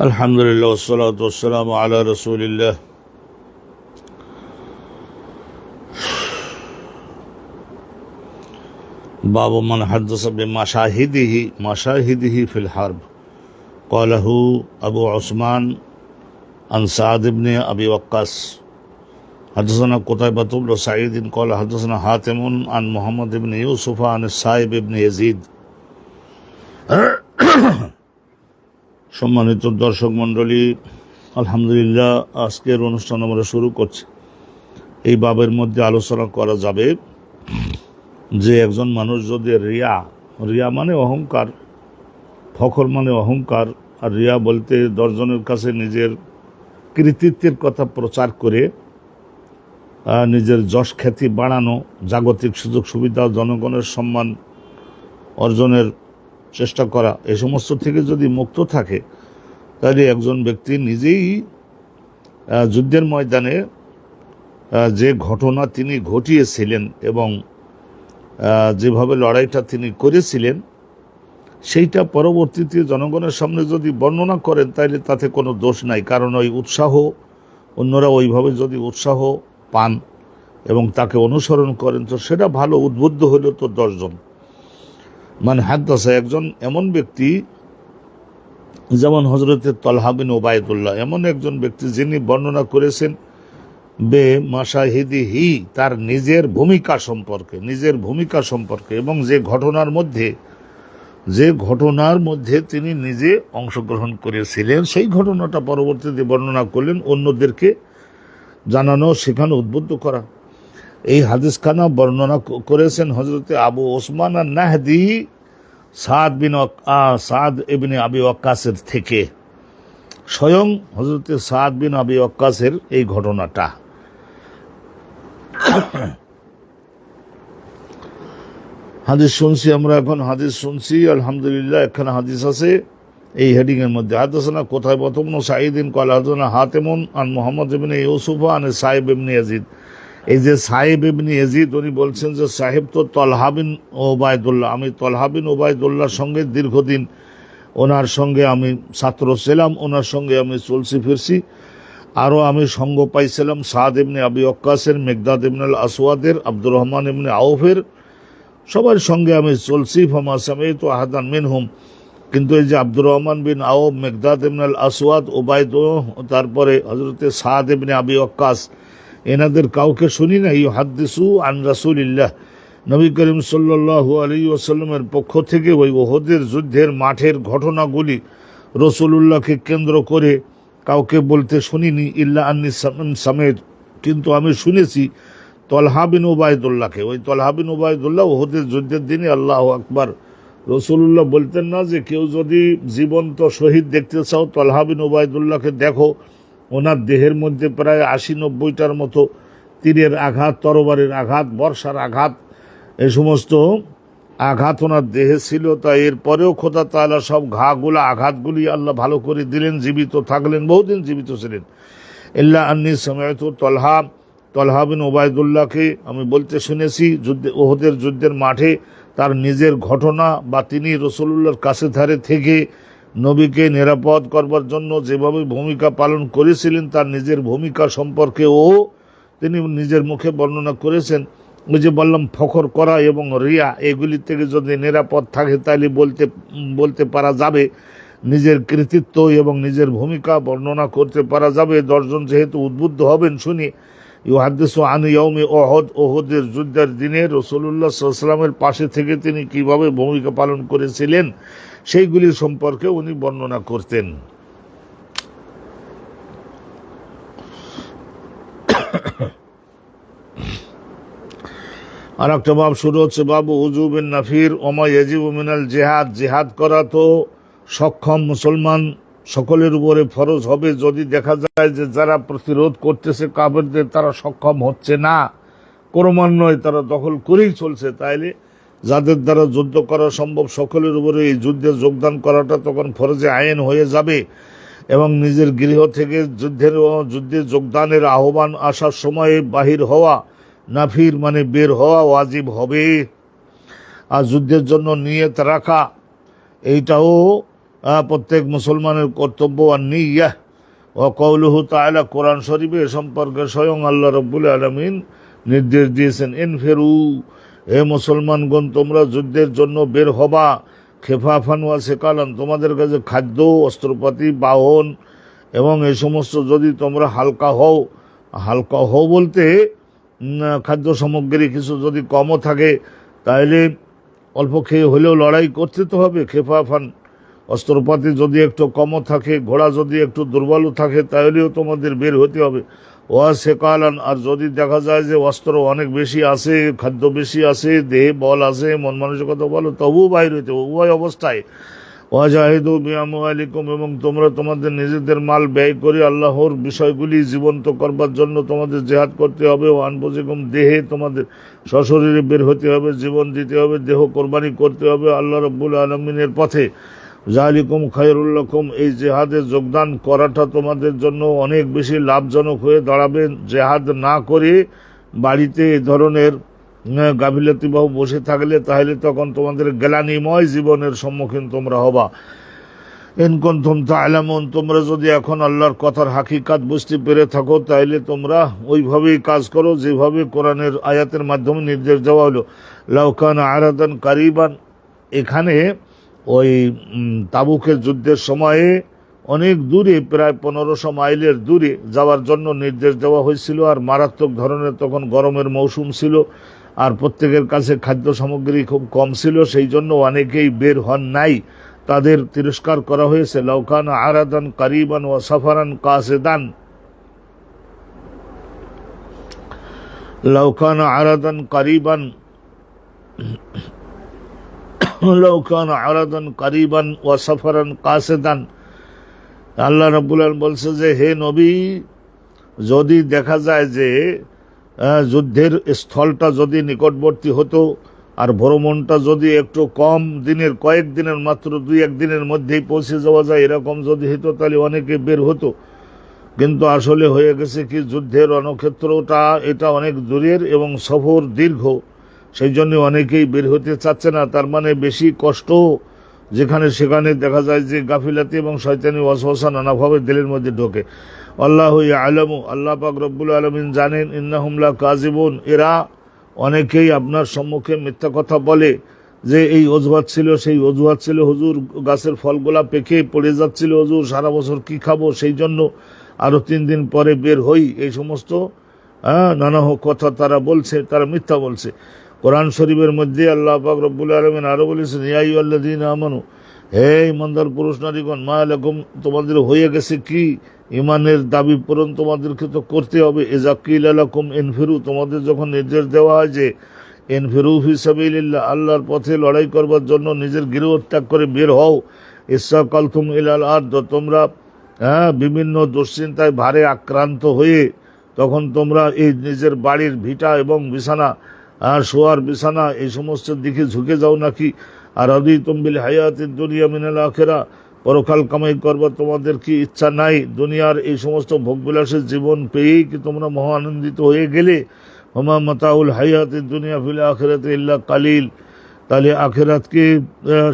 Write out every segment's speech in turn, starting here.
আলহামদুলিল্লাহ ওয়াসসালাতু ওয়াসসালামু আলা রাসূলিল্লাহ। বাবু মান হাদাসা বিমাশাহিদিহি ফিল হারব। ক্বালাহু আবু উসমান আন সাদ ইবনে আবি ওয়াক্কাস হাদাসানা কুতাইবা ইবনে সাঈদ ক্বালা হাদাসানা হাতিমুন আন মুহাম্মদ ইবনে ইউসুফ আন সাইব ইবনে ইয়াজিদ। সম্মানিত দর্শক মণ্ডলী, আলহামদুলিল্লাহ, আজকের অনুষ্ঠান আমরা শুরু করছি। এই বাবের মধ্যে আলোচনা করা যাবে যে একজন মানুষ যদি রিয়া মানে অহংকার, ফখর মানে অহংকার, আর রিয়া বলতে দশজনের কাছে নিজের কৃতিত্বের কথা প্রচার করে নিজের যশ খ্যাতি বাড়ানো, জাগতিক সুযোগ সুবিধা, জনগণের সম্মান অর্জনের চেষ্টা করা, এ সমস্ত থেকে যদি মুক্ত থাকে তাহলে একজন ব্যক্তি নিজেই যুদ্ধের ময়দানে যে ঘটনা তিনি ঘটিয়েছিলেন এবং যেভাবে লড়াইটা তিনি করেছিলেন সেইটা পরবর্তীতে জনগণের সামনে যদি বর্ণনা করেন তাহলে তাতে কোনো দোষ নাই। কারণ ওই উৎসাহ, অন্যরা ওইভাবে যদি উৎসাহ পান এবং তাকে অনুসরণ করেন তো সেটা ভালো। উদ্বুদ্ধ হইল তো 10 জন। মানে হাদাসা একজন এমন ব্যক্তি যেমন হযরতে তালহা বিন উবাইদুল্লাহ, এমন একজন ব্যক্তি যিনি বর্ণনা করেছেন বে মাশাহিদিহি, তার নিজের ভূমিকা সম্পর্কে এবং যে ঘটনার মধ্যে তিনি নিজে অংশগ্রহণ করেছিলেন সেই ঘটনাটা পরবর্তীতে বর্ণনা করলেন, অন্যদেরকে জানানো, শেখানো, উদ্বুদ্ধ করা। এই হাদিসখানা বর্ণনা করেছেন হযরতে আবু ওসমান আন-নাহদি সাদ ইবনে আবি ওয়াক্কাসের থেকে। স্বয়ং হযরতে সাদ বিন আবি ওয়াক্কাসের এই ঘটনাটা। হাদিস শুনছি আমরা, এখন হাদিস শুনছি আলহামদুলিল্লাহ। এখানে হাদিস আছে এই হেডিং এর মধ্যে, হাদাসানা কুতাইবা ইবনে সাঈদ ক্বালা হাদাসানা হাতিমুন আন মুহাম্মদ ইবনে ইউসুফ আন সাইব ইবনে ইয়াজিদ। এই যে সাইব ইবনে ইয়াজিদ, উনি বলছেন যে সাহেব তো তালহা বিন উবাইদুল্লাহ, আমি তালহা বিন উবাইদুল্লাহর সঙ্গে দীর্ঘদিন ওনার সঙ্গে আমি ছাত্র ছিলাম, ওনার সঙ্গে আমি চলছি ফিরছি। আরও আমি সঙ্গ পাইছিলাম সাদ ইবনে আবি ওয়াক্কাসের, মিকদাদ ইবনে আল আসওয়াদের, আব্দুর রহমান ইবনে আউফের, সবার সঙ্গে আমি চলছি। ফামা সামি'তু আহাদান মিনহুম, কিন্তু এই যে আব্দুর রহমান বিন আউফ, মিকদাদ ইবনে আল আসওয়াদ, উবাইদ, তারপরে হযরতে সাদ ইবনে আবি ওয়াক্কাস, এনাদের কাউকে শুনি না ইউহাদ্দিসু আন রাসূলিল্লাহ, নবী করিম সাল্লাল্লাহু আলাইহি ওয়াসাল্লামের পক্ষ থেকে ওই উহুদের যুদ্ধের মাঠের ঘটনাগুলি রাসূলুল্লাহকে কেন্দ্র করে কাউকে বলতে শুনিনি। ইল্লা আন্নী সামি'ত, কিন্তু আমি শুনেছি তালহা বিন উবাইদুল্লাহকে। ওই তালহা বিন উবাইদুল্লাহ উহুদের যুদ্ধের দিনে, আল্লাহু আকবার, রাসূলুল্লাহ বলতেন না যে কেউ যদি জীবন্ত শহীদ দেখতে চাও তালহা বিন উবাইদুল্লাহকে দেখো, ওনার দেহের মধ্যে প্রায় 80-90টার মতো তীরের আঘাত, তরবারের আঘাত, বর্ষার আঘাত, এই সমস্ত আঘাত ওনার দেহে ছিল। তা এরপরেও খোদা তাআলা সব আঘাতগুলি আল্লাহ ভালো করে দিলেন, জীবিত থাকলেন, বহুদিন জীবিত ছিলেন। ইল্লা আন্নী সামি'তু তালহা বিন উবাইদুল্লাহকে আমি বলতে শুনেছি উহুদের যুদ্ধের মাঠে তার নিজের ঘটনা বা তিনি রাসূলুল্লাহর কাছে ধারে থেকে নবীকে নিরাপদ করবার জন্য যেভাবে ভূমিকা পালন করেছিলেন তার নিজের ভূমিকা সম্পর্কেও তিনি নিজের মুখে বর্ণনা করেছেন। ওই যে বললাম, ফখর করা এবং রিয়া, এগুলি থেকে যদি নিরাপদ থাকে তাহলে বলতে পারা যাবে নিজের কৃতিত্ব এবং নিজের ভূমিকা বর্ণনা করতে পারা যাবে। 10 জন যেহেতু উদ্বুদ্ধ হবেন, শুনি ইউহাদ্দিসু আন ইয়াউমি উহুদ, উহুদের যুদ্ধের দিনে রাসূলুল্লাহ সাল্লাল্লাহু আলাইহি ওয়াসাল্লামের পাশে থেকে তিনি কিভাবে ভূমিকা পালন করেছিলেন সেইগুলি সম্পর্কে উনি বর্ণনা করতেন। আর একটা বাব শুরু হচ্ছে, বাবু উজুবিন নাফির ওমা ইয়াজিবু মিনাল জিহাদ। জিহাদ করা তো সক্ষম মুসলমান সকলের উপরে ফরজ হবে যদি দেখা যায় যে যারা প্রতিরোধ করতেছে কাফেরদের তারা সক্ষম হচ্ছে না, ক্রমান্বয়ে তারা দখল করেই চলছে, তাইলে যাদের দ্বারা যুদ্ধ করা সম্ভব সকলের উপরে এই যুদ্ধে যোগদান করাটা তখন ফরজে আইন হয়ে যাবে এবং নিজের গৃহ থেকে যুদ্ধে যোগদানের আহ্বান আসার সময়ে বাহির হওয়া নাফির মানে বের হওয়া ওয়াজিব হবে। আর যুদ্ধের জন্য নিয়ত রাখা এইটাও প্রত্যেক মুসলমানের কর্তব্য। আর নিয়া ও কওলুহু তাআলা, কোরআন শরীফে এ সম্পর্কে স্বয়ং আল্লাহ রাব্বুল আলামিন নির্দেশ দিয়েছেন, ইনফিরু, হে মুসলমানগণ তোমরা যুদ্ধের জন্য বের হবা, খেফাফান ওয়া সেকালান, তোমাদের কাছে খাদ্য, অস্ত্রপাতি, বাহন এবং এই সমস্ত যদি তোমরা হালকা হও বলতে খাদ্য সামগ্রী কিছু যদি কমও থাকে তাহলে অল্প খেয়ে হলেও লড়াই করতে তো হবে। খেফাফান, অস্ত্রপাতি যদি একটু কমও থাকে, ঘোড়া যদি একটু দুর্বলও থাকে তাহলেও তোমাদের বের হতে হবে। ওয়া সেকালান, আর যদি দেখা যায় যে অস্ত্র অনেক বেশি আছে, খাদ্য বেশি আছে, দেহে বল আছে, মন মানসিকতা বলো, তবুও বাইর হইতে হবে উভয় অবস্থায়। ওয়াজাহিদু বিআমওয়ালিকুম, এবং তোমরা তোমাদের নিজেদের মাল ব্যয় করে আল্লাহর বিষয়গুলি জীবন্ত করবার জন্য তোমাদের জিহাদ করতে হবে। ও আনফুসিকুম, দেহে তোমাদের সশরীরে বের হতে হবে, জীবন দিতে হবে, দেহ কোরবানি করতে হবে আল্লাহ রাব্বুল আলামিনের পথে। যালিকুম খায়রুল লাকুম, এই জিহাদে যোগদান করাটা তোমাদের জন্য অনেক বেশি লাভজনক হয়ে দাঁড়াবে। জিহাদ না করে বাড়িতে এ ধরনের গাফিলতিবাহু বসে থাকলে তাহলে তখন তোমাদের গ্লানিময় জীবনের সম্মুখীন তোমরা হবা। ইন কুনতুম তা'লামুন, তোমরা যদি এখন আল্লাহর কথার হাকিকাত বুঝতে পেরে থাকো তাহলে তোমরা ওইভাবেই কাজ করো যেভাবে কোরআনের আয়াতের মাধ্যমে নির্দেশ দেওয়া হলো। লাউ কানা আরাদান কারিবান, এখানে ওই তাবুকের যুদ্ধের সময়ে অনেক দূরে, প্রায় 1500 মাইলের দূরে যাওয়ার জন্য নির্দেশ দেওয়া হয়েছিল। আর মারাত্মক ধরনের তখন গরমের মৌসুম ছিল, আর প্রত্যেকের কাছে খাদ্য সামগ্রী খুব কম ছিল, সেই জন্য অনেকেই বের হন নাই, তাদের তিরস্কার করা হয়েছে। লাউ কানা আরাদান কারিবান ওয়া সাফারান কাসিদান, লাউ কানা আরাদান কারিবান, লাউ কানা আরাদান কারিবান ওয়া সাফারান কাসিদান, আল্লাহ রাব্বুল আলামিন বলছে যে হে নবী, যদি দেখা যায় যে যুদ্ধের স্থলটা যদি নিকটবর্তী হতো আর ভ্রমণটা যদি একটু কম দিনের, কয়েকদিনের, মাত্র 2-1 দিনের মধ্যেই পৌঁছে যাওয়া যায়, এরকম যদি হতো তাহলে অনেকে বের হতো। কিন্তু আসলে হয়ে গেছে কি, যুদ্ধের রণক্ষেত্রটা এটা অনেক দূরের এবং সফর দীর্ঘ, সেই জন্য অনেকেই বের হতে চাচ্ছে না। তার মানে বেশি কষ্ট যেখানে সেখানে দেখা যায় যে গাফিলাতি এবং শয়তানি ওয়াসওয়াসা নানাভাবে দিলের মধ্যে ঢোকে। আল্লাহু ইয়ালামু, আল্লাহ পাক রব্বুল আলামিন জানেন, ইন্নাহুম লাকাযিবুন, এরা অনেকেই আপনার সম্মুখে মিথ্যা কথা বলে যে এই অজুহাত ছিল, সেই অজুহাত ছিল, হুজুর গাছের ফলগুলা পেকে পড়ে যাচ্ছিল, হুজুর সারা বছর কি খাবো, সেই জন্য আরো 3 দিন পরে বের হই, এই সমস্ত নানা কথা তারা বলছে, তারা মিথ্যা বলছে। কোরআন শরীফের মধ্যে আল্লাহ পাক রব্বুল আলামিন আরো বলেছেন, ইয়া আইয়ুহাল্লাযীনা আমানু, হে ঈমানদার পুরুষ নারীগণ, মা লাকুম, তোমাদের হয়ে গেছে কি, ঈমানের দাবি পূরণ তোমাদেরকে তো করতে হবে। ইযা কিলা লাকুম ইনফিরু, তোমাদের যখন নির্দেশ দেওয়া হয় যে ইনফিরু ফি সাবিলিল্লাহ, আল্লাহর পথে লড়াই করবার জন্য নিজের গৃহ ত্যাগ করে বের হও। ইসসাকালতুম ইলাল আরদ, তোমরা বিভিন্ন দুশ্চিন্তায় ভারে আক্রান্ত হয়ে তখন তোমরা এই নিজের বাড়ির ভিটা এবং বিছানা, শোয়ার বিছানা, এই সমস্ত দিকে ঝুঁকে যাও নাকি? আর রাদিতুম বিল হায়াতিদ দুনিয়া মিনাল আখিরাহ, পরকাল কামাই করবার তোমাদের কি ইচ্ছা নাই? দুনিয়ার এই সমস্ত ভোগবিলাসের জীবন পেয়েই কি তোমরা মহা আনন্দিত হয়ে গেলে? ওমা মাতাউল হায়াতিদ দুনিয়া ফিল আখিরাতি ইল্লা কালিল, তাহলে আখিরাতকে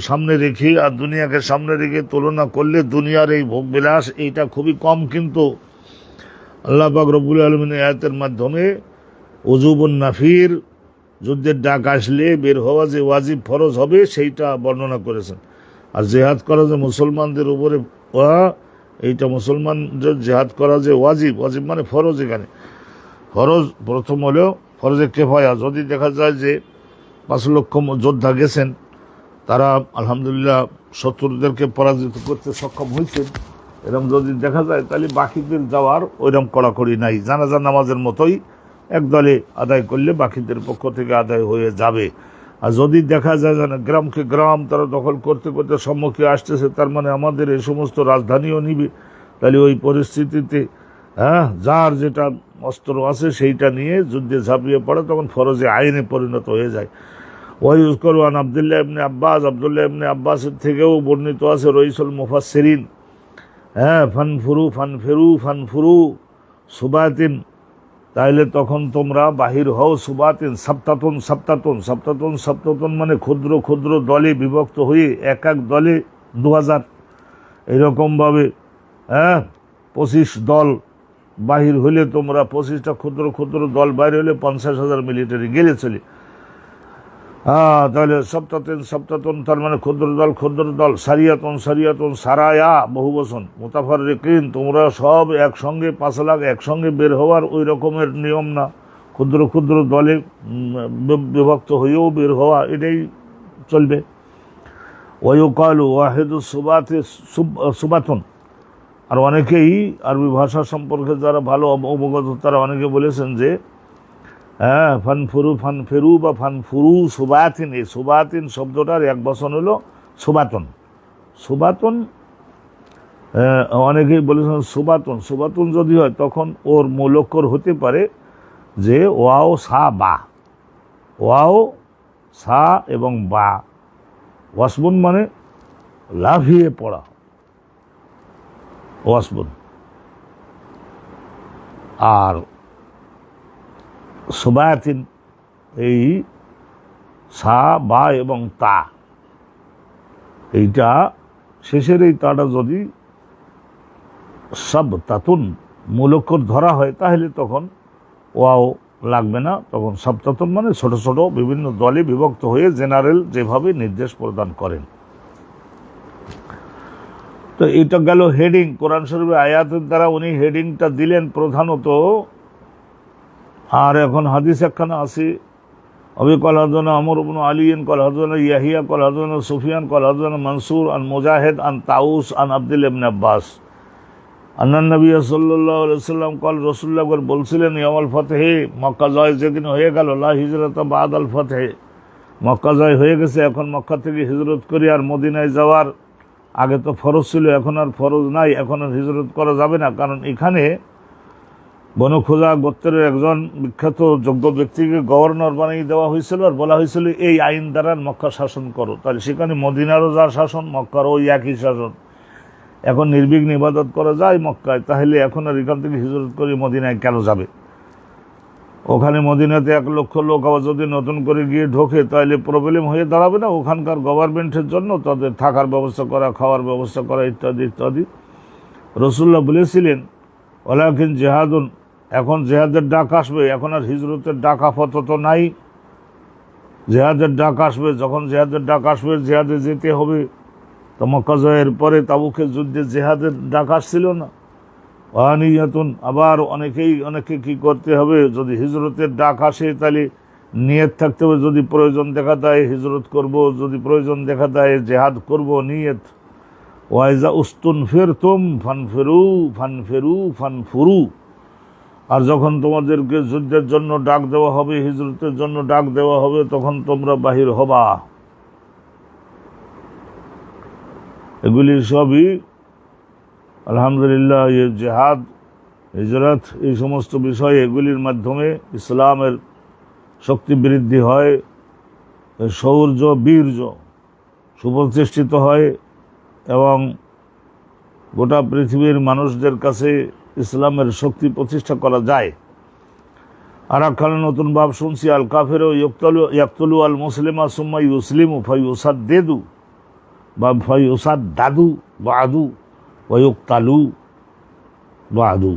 সামনে রেখে আর দুনিয়াকে সামনে রেখে তুলনা করলে দুনিয়ার এই ভোগবিলাস এইটা খুবই কম। কিন্তু আল্লাহ পাক রব্বুল আলামিন আয়াতের মাধ্যমে উজুবুন নাফির, যুদ্ধের ডাক আসলে বের হওয়া যে ওয়াজিব ফরজ হবে সেইটা বর্ণনা করেছেন। আর জিহাদ করা যে মুসলমানদের উপরে, এইটা মুসলমানদের জিহাদ করা যে ওয়াজিব, ওয়াজিব মানে ফরজ। এখানে ফরজ প্রথম হলেও ফরজে কিফায়া, যদি দেখা যায় যে 5 লক্ষ যোদ্ধা গেছেন, তারা আলহামদুলিল্লাহ শত্রুদেরকে পরাজিত করতে সক্ষম হয়েছেন, এরকম যদি দেখা যায় তাহলে বাকিদের যাওয়ার ওইরকম কড়াকড়ি নাই, জানাজা নামাজের মতোই একদলে আদায় করলে বাকিদের পক্ষ থেকে আদায় হয়ে যাবে। আর যদি দেখা যায় না গ্রামকে গ্রাম তারা দখল করতে করতে সম্মুখে আসতেছে, তার মানে আমাদের এই সমস্ত রাজধানীও নিবে, তাহলে ওই পরিস্থিতিতে যার যেটা অস্ত্র আছে সেইটা নিয়ে যুদ্ধে ঝাঁপিয়ে পড়ে, তখন ফরজে আইনে পরিণত হয়ে যায়। ওয়াইউযকারু আন আব্দুল্লাহ ইবনে আব্বাস, আব্দুল্লাহ ইবনে আব্বাসের থেকেও বর্ণিত আছে রইসুল মুফাসসিরিন, ফানফুরু ফানফিরু ফানফুরু সুবাতিন, তাইলে তখন তোমরা বাহির হও, সুবাতিন সাপ্তাতুন সাপ্তাতুন, সাপ্তাতুন সাপ্তাতুন মানে ক্ষুদ্র ক্ষুদ্র দলে বিভক্ত হয়ে, এক এক দলে 2000, এরকম ভাবে 25 দল বাহির হইলে তোমরা, 25টা ক্ষুদ্র ক্ষুদ্র দল বাইরে হলে 50,000 মিলিটারি গেলে চলে। তাহলে সপ্তাতুন সপ্তাতুন তার মানে ক্ষুদ্র দল ক্ষুদ্র দল, সারিয়াতুন সারিয়াতুন সারায়া বহু বচন, মুতাফাররিকিন তোমরা সব একসঙ্গে 5 লাখ একসঙ্গে বের হওয়ার ওই রকমের নিয়ম না, ক্ষুদ্র ক্ষুদ্র দলে বিভক্ত হয়েও বের হওয়া, এটাই চলবে। ওয়ায়ুকালু ওয়াহিদুস সুবাতি সুবাতুন, আর অনেকেই আরবি ভাষা সম্পর্কে যারা ভালো অবগত তারা অনেকে বলেছেন যে ফানফুরু ফানফেরু বা ফানফুরু সুবাতিন, এই সুবাতিন শব্দটার এক বচন হলো সুবাতন। সুবাতন অনেকেই বলেছেন সুবাতন, সুবাতন যদি হয় তখন ওর মূলক্ষর হতে পারে যে ওয়াও সা বা, ওয়াও সা এবং বা, ওয়াসবুন মানে লাফিয়ে পড়া, ওয়াসবুন। আর সুবাতিন এই সা বা এবং তা, এইটা শেষের এই তাটা যদি সব তাতুন মূলক্ষর ধরা হয় তাহলে তখন ওয়াও লাগবে না, তখন সপ্তাতুন মানে ছোট ছোট বিভিন্ন দলে বিভক্ত হয়ে জেনারেল যেভাবে নির্দেশ প্রদান করেন। তো এটা গেল হেডিং, কোরআন শরীফের আয়াতের দ্বারা উনি হেডিংটা দিলেন প্রধানত। আর এখন হাদিস একখানা আছে, অবি কল হাদানা আমর ইবনে আলিন কল হাদানা ইয়াহিয়া কল হাদানা সুফিয়ান কল হাদানা মনসুর আন মুজাহিদ আন তাউস আন আব্দুল্লাহ ইবনে আব্বাস আন্নান নবী সাল্লাল্লাহু আলাইহি ওয়াসাল্লাম কল, রাসূলুল্লাহ বলছিলেন ইয়াউমুল ফাতহে, মক্কা জয় যেদিন হয়ে গেল, লা হিজরাতা বাদাল ফাতহে, মক্কা জয় হয়ে গেছে, এখন মক্কা থেকে হিজরত করি আর মদিনায় যাওয়ার, আগে তো ফরজ ছিল এখন আর ফরজ নাই, এখন আর হিজরত করা যাবে না, কারণ এখানে বনু খুজা গোত্রের একজন বিখ্যাত যোগ্য ব্যক্তিকে গভর্নর বানিয়ে দেওয়া হয়েছিল, আর বলা হয়েছিল এই আইন দ্বারা মক্কা শাসন করো। তাহলে সেখানে মদিনারও যার শাসন, মক্কারও ওই একই শাসন, এখন নির্বিঘ্নে ইবাদত করা যায় মক্কায়, তাহলে এখন আর এখান থেকে হিজরত করে মদিনায় কেন যাবে? ওখানে মদিনাতে 1 লক্ষ লোক আবার যদি নতুন করে গিয়ে ঢোকে তাহলে প্রবলেম হয়ে দাঁড়াবে না ওখানকার গভর্নমেন্টের জন্য, তাদের থাকার ব্যবস্থা করা, খাওয়ার ব্যবস্থা করা ইত্যাদি ইত্যাদি। রাসূলুল্লাহ বলেছিলেন ওয়ালাকিন জিহাদুন, এখন জেহাদের ডাক আসবে, এখন আর হিজরতের ডাক আপাতত নাই, জেহাদের ডাক আসবে, যখন জেহাদের ডাক আসবে জেহাদে যেতে হবে। তো মক্কা জয়ের পরে তাবুকের যুদ্ধে জেহাদের ডাক আসছিল না। ওয়ানিয়াতুন, আবার অনেকে কি করতে হবে, যদি হিজরতের ডাক আসে তাহলে নিয়ত থাকতে হবে, যদি প্রয়োজন দেখা দেয় হিজরত করব, যদি প্রয়োজন দেখা দেয় জেহাদ করব, নিয়ত। ওয়াইজা উস্তুন ফিরতুম ফানফিরু ফানফিরু ফানফুরু, আর যখন তোমাদেরকে যুদ্ধের জন্য ডাক দেওয়া হবে, হিজরতের জন্য ডাক দেওয়া হবে, তখন তোমরা বাহির হবা। এগুলি সবই আলহামদুলিল্লাহ, এই জিহাদ, হিজরত, এই সমস্ত বিষয়, এগুলির মাধ্যমে ইসলামের শক্তি বৃদ্ধি হয়, শৌর্য বীর্য সুপ্রতিষ্ঠিত হয়, এবং গোটা পৃথিবীর মানুষদের কাছে ইসলামের শক্তি প্রতিষ্ঠা করা যায়। আর একখানে নতুন ভাব শুনছি, আল কাফেরও ইয়াকতুলু আল মুসলিমা সুম্মা ইউসলিমু ফায়ুসাদ্দেদু বা ফায়ুসাদ্দাদু বাদু ওয়ায়ুকতালু বাদু।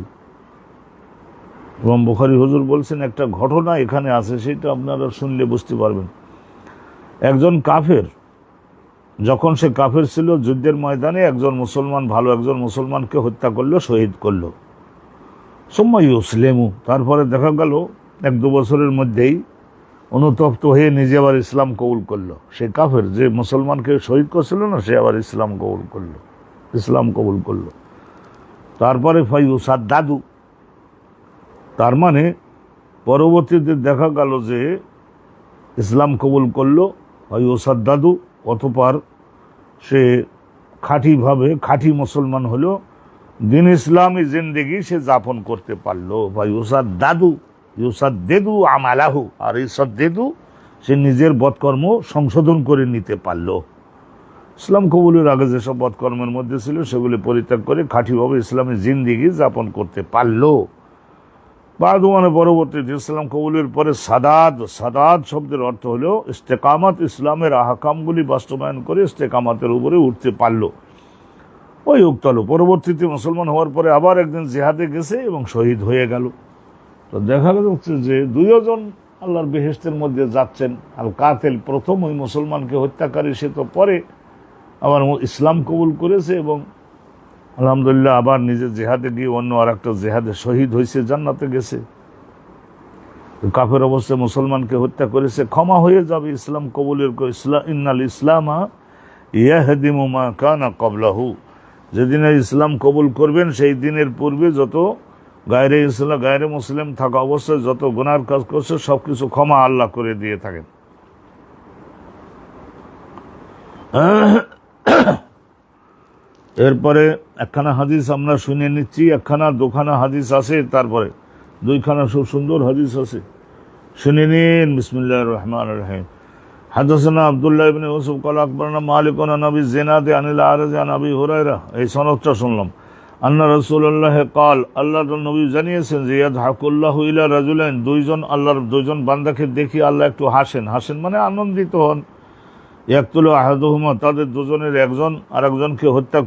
ইমাম বুখারী হুজুর বলছেন একটা ঘটনা এখানে আছে, সেটা আপনারা শুনলে বুঝতে পারবেন। একজন কাফের, যখন সে কাফের ছিল, যুদ্ধের ময়দানে একজন মুসলমান, ভালো একজন মুসলমানকে হত্যা করলো, শহীদ করলো। সুম্মা ইউসলিমু, তারপরে দেখা গেল 1-2 বছরের মধ্যেই অনুতপ্ত হয়ে নিজে আবার ইসলাম কবুল করলো। সে কাফের যে মুসলমানকে শহীদ করছিল না, সে আবার ইসলাম কবুল করলো। তারপরে ফায়ুসাদ্দাদু, তার মানে পরবর্তীতে দেখা গেল যে ইসলাম কবুল করলো, ওয়ায়ুসাদ্দাদু, অতঃপর সে খাঁটিভাবে খাঁটি মুসলমান হলো, দিন ইসলামী জিন্দেগি সে যাপন করতে পারলো। ইউসাদ্দেদু আমালাহু, আর ইসাদ্দেদু সে নিজের বদকর্ম সংশোধন করে নিতে পারলো। ইসলাম কবুলের আগে যেসব বদকর্মের মধ্যে ছিল সেগুলি পরিত্যাগ করে খাঁটিভাবে ইসলামী জিন্দেগি যাপন করতে পারলো। বাদ মানে পরবর্তীতে ইসলাম কবুলের পরে সাদাত শব্দের অর্থ হলো ইস্তেকামাত, ইসলামের আহকামগুলি বাস্তবায়ন করে ইস্তেকামাতের উপরে উঠতে পারলো। ওই উক্তালো পরবর্তীতে মুসলমান হওয়ার পরে আবার একদিন জিহাদে গেছে এবং শহীদ হয়ে গেল। তো দেখা যাচ্ছে যে দুইজন আল্লাহর বেহেশতের মধ্যে যাচ্ছেন। আল কাতেল প্রথম ওই মুসলমানকে হত্যাকারী, সে তো পরে আবার ইসলাম কবুল করেছে এবং আলহামদুলিল্লাহ আবার নিজের জেহাদে গিয়ে অন্য আর একটা জেহাদে শহীদ হয়েছে, জান্নাতে গেছে। কাফের অবস্থায় মুসলমানকে হত্যা করেছে, ক্ষমা হয়ে যাবে ইসলাম কবুলের। ইন্নাল ইসলামা ইয়াহদিমু মা কানা ক্বাবলাহু, যেদিন ইসলাম কবুল করবেন সেই দিনের পূর্বে যত গায়রে মুসলিম থাকা অবস্থায় যত গুনার কাজ করছে সবকিছু ক্ষমা আল্লাহ করে দিয়ে থাকেন। এরপরে একখানা হাদিস আমরা শুনে নিচ্ছি, দুখানা হাদিস আছে, তারপরে দুইখানা খুব সুন্দর হাদিস আছে, শুনে নিন। বিসমিল্লাহির রহমানির রহিম। হাদাসানা আব্দুল্লাহ ইবনে ইউসুফ ক্বাল আকবারনা মালিক আন আবি জিনাদ আনিল আরজ আন আবি হুরায়রা। এই সনদটা শুনলাম। আন্না রাসূলুল্লাহ ক্বাল, আল্লাহর নবী জানিয়েছেন যে ইয়াদহাকুল্লাহু ইলা রাজুলাইন, আল্লাহর দুইজন বান্দাকে দেখি আল্লাহ একটু হাসেন মানে আনন্দিত হন। ইয়াকতুলু আহাদুহুমা, তাদের দুজনের একজন আরেকজনকে হত্যা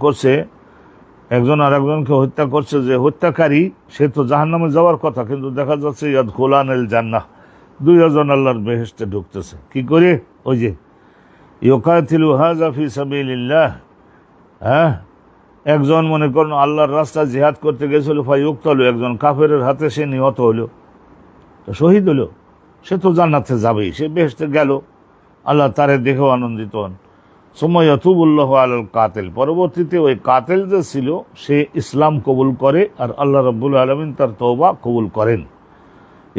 করছে, যে হত্যাকারী সে তো জাহান্নামে যাওয়ার কথা, কিন্তু দেখা যাচ্ছে ইয়াদখুলানিল জান্নাহ, দুইজন আল্লাহর বেহেশতে ঢুকতেছে। কি করে? ওই যে ইউকাতিলু হাযা ফি সাবিলিল্লাহ, একজন মনে করুন আল্লাহর রাস্তায় জিহাদ করতে গেছিল, ফায়ুক্তালু, একজন কাফেরের হাতে সে নিহত হলো, শহীদ হলো, সে তো জান্নাতে যাবেই, সে বেহেশতে গেল, আল্লাহ তারে দেখেও আনন্দিত হন। সুম্মা ইয়াতুবুল্লাহু আলাল কাতিল, পরবর্তীতে ওই কাতিল যে ছিল সে ইসলাম কবুল করে আর আল্লাহ রাব্বুল আলামিন তার তওবা কবুল করেন।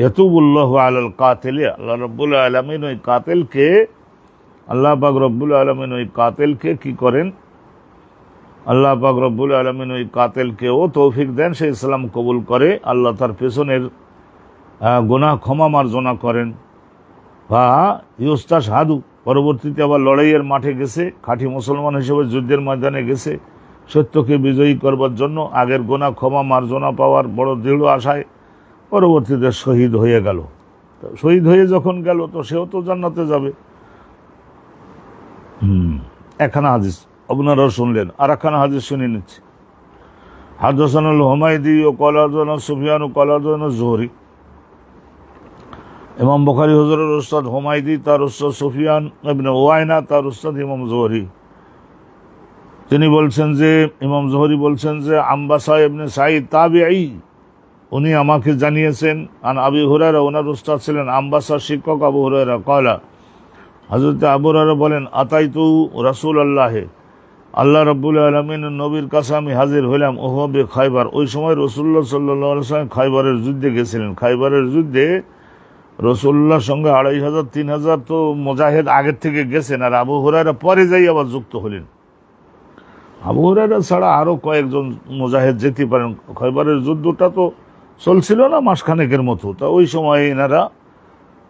ইয়াতুবুল্লাহু আলাল কাতিল, আল্লাহ রাব্বুল আলামিন ওই কাতিলকে, আল্লাহ পাক রব্বুল আলামিন ওই কাতিলকে কি করেন? আল্লাহ পাক রব্বুল আলামিন ওই কাতিলকেও তৌফিক দেন, সে ইসলাম কবুল করে, আল্লাহ তার পেছনের গুনাহ ক্ষমা মার্জনা করেন। বা ইউস্তাশহাদু, পরবর্তীতে আবার লড়াইয়ের মাঠে গেছে, খাঁটি মুসলমান হিসেবে যুদ্ধের ময়দানে গেছে, সত্যকে বিজয়ী করবার জন্য, আগের গুনাহ ক্ষমা মার্জনা পাওয়ার বড় দৃঢ় আশায় পরবর্তীতে শহীদ হয়ে গেল। শহীদ হয়ে যখন গেল তো সেও তো জান্নাতে যাবে। একখানা হাদিস আপনারাও শুনলেন, আর একখানা হাদিস শুনে নিচ্ছি। হাদাসানাল হুমায়দি ও ক্বালা হাদাসানা সুফিয়ান ও ক্বালা হাদাসানা যুহরি। ইমাম বুখারী হুজুরের উস্তাদ হুমায়দি, তার উস্তাদ সুফিয়ান ইবনে উয়াইনা, তার উস্তাদ ইমাম যুহরি। তিনি বলছেন যে, ইমাম যুহরি বলছেন যে আম্বাসা ইবনে সাঈদ তাবিঈ, উনি আমাকে জানিয়েছেন, আন আবি হুরায়রা, ওনার উস্তাদ ছিলেন আম্বাসার শিক্ষক আবু হুরায়রা, ক্বালা, হযরত আবু হুরায়রা বলেন, আতাইতু রাসূলুল্লাহ, আল্লাহ রাব্বুল আলামিন নবীর কাছে আমি হাজির হইলাম, ওহুয়া বি খায়বার, ওই সময় রাসূলুল্লাহ সাল্লাল্লাহু আলাইহি ওয়াসাল্লাম খায়বারের যুদ্ধে গেছিলেন। খায়বারের যুদ্ধে রাসূলুল্লাহর সঙ্গে 2500-3000 তো মুজাহিদ আগের থেকে গেছেন, আর আবু হুরায়রা পরে যাই আবার যুক্ত হলেন। আবু হুরায়রা ছাড়া আরো কয়েকজন মুজাহিদ যেতে পারেন। খায়বারের যুদ্ধটা তো চলছিল না মাসখানেকের মতো, তা ওই সময় এনারা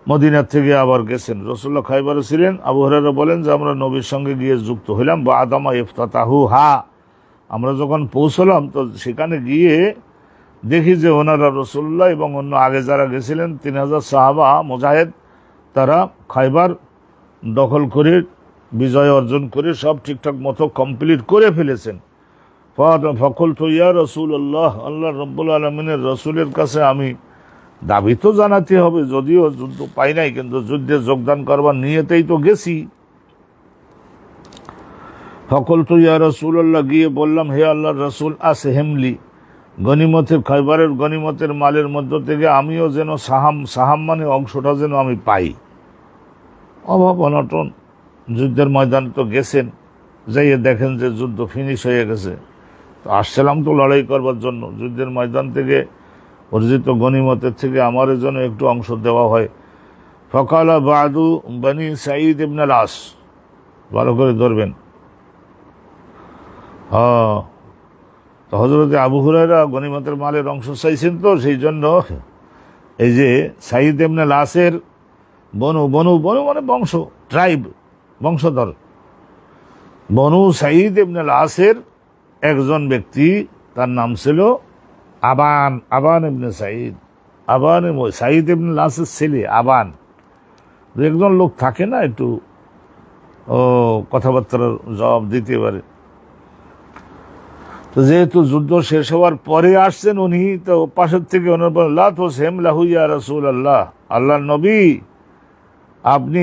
মদিনার থেকে আবার গেছেন। রাসূলুল্লাহ খায়বারে ছিলেন। আবু হুরায়রা বলেন যে আমরা নবীর সঙ্গে গিয়ে যুক্ত হইলাম, বা আদামা ইফতাতাহু হা, আমরা যখন পৌঁছলাম তো সেখানে গিয়ে দেখি যে ওনারা রাসূলুল্লাহ এবং অন্য আগে যারা গেছিলেন 3000 সাহাবা মুজাহিদ, তারা খায়বার দখল করে বিজয় অর্জন করে সব ঠিকঠাক মতো কমপ্লিট করে ফেলেছেন। ফাকুলতু ইয়া রাসূলুল্লাহ, আল্লাহ রাব্বুল আলামিনের রাসূলের কাছে আমি দাবি তো জানাতে হবে, যদিও যুদ্ধ পাই নাই, কিন্তু যুদ্ধে যোগদান করবার নিয়তেই তো গেছি। ফাকুলতু ইয়া রাসূলুল্লাহ, গিয়ে বললাম হে আল্লাহর রাসূল, আসহেমলি, গনিমতের, খায়বারের গনিমতের মালের মধ্য থেকে আমিও যেন সাহাম মানে অংশটা যেন আমি পাই। অভাব অনটন, যুদ্ধের ময়দানে তো গেছেন, যাইয়ে দেখেন যে যুদ্ধ ফিনিশ হয়ে গেছে, তো আসছিলাম তো লড়াই করবার জন্য, যুদ্ধের ময়দান থেকে অর্জিত গনিমতের থেকে আমার যেন একটু অংশ দেওয়া হয়। ফকালা বাদু বনি সাঈদ ইবনে আল আস, ভালো করে ধরবেন। হ্যাঁ, তো হযরত আবু হুরায়রা গনিমতের মালের অংশ চাইছেন, তো সেই জন্য এই যে সাঈদ ইবনে আল আসের বনু বনু বনু মানে বংশ, ট্রাইব, বংশধর, বনু সাঈদ ইবনে আল আসের একজন ব্যক্তি, তার নাম ছিল আবান, আবান ইবনে সাঈদ। আবান সাঈদ ইবনে আল আসের ছেলে আবান। একজন লোক থাকে না একটু কথাবার্তার জবাব দিতে পারে। তো যেহেতু যুদ্ধ শেষ হওয়ার পরে আসছেন উনি, তো পাশের থেকে ওনার বলেন, লা তুসহিম লাহু ইয়া রাসূলুল্লাহ, আল্লাহর নবী আপনি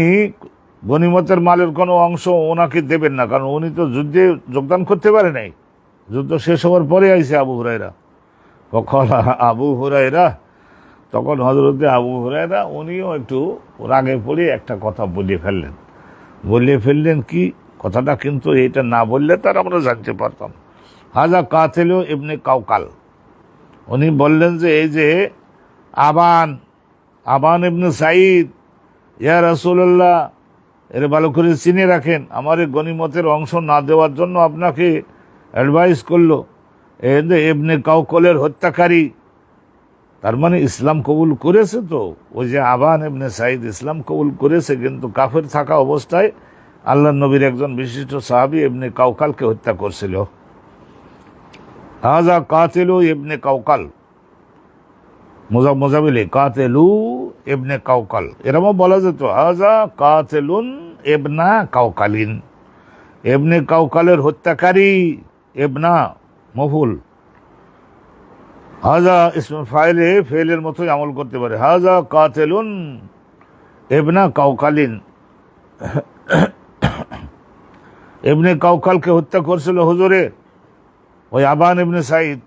গনিমতের মালের কোনো অংশ ওনাকে দেবেন না, কারণ উনি তো যুদ্ধে যোগদান করতে পারে নাই, যুদ্ধ শেষ হওয়ার পরে আইছে আবু হুরায়রা। কখন আবু হুরায়রা, তখন হযরতে আবু হুরায়রা উনিও একটু রাগে পড়ে একটা কথা বলে ফেললেন কি কথাটা, কিন্তু এটা না বললে তার আমরা জানতে পারতাম। হাজা কাতিলু ইবনে কাউকাল, উনি বললেন যে এই যে আবান, আবান ইবনে সাঈদ, ইয়া রাসূলুল্লাহ এর ভালো করে চিনে রাখেন, আমার এই গনিমতের অংশ না দেওয়ার জন্য আপনাকে অ্যাডভাইস করলো ইবনে কাউকালের হত্যাকারী। তার মানে ইসলাম কবুল করেছে, তো ওই যে আবান ইবনে সাঈদ ইসলাম কবুল করেছে, কিন্তু কাফের থাকা অবস্থায় আল্লাহর নবীর একজন বিশিষ্ট সাহাবী ইবনে কাউকালকে হত্যা করছিল। হাজা কাতিলু ইবনে কাউকাল, মুজাবিলে কাতিলু ইবনে কাউকাল, এরকম বলা যেত হাজা কাতিলুন ইবনা কাউকালিন, ইবনে কাউকালের হত্যাকারী, ইবনা মফুল, হাজা ইসমে ফাইলে ফেলের মতোই আমল করতে পারে। হাজা কাতিলুন ইবনা কাউকালিন, ইবনে কাউকালকে হত্যা করছিল হুজুরে ওই আবান ইবনে সাঈদ।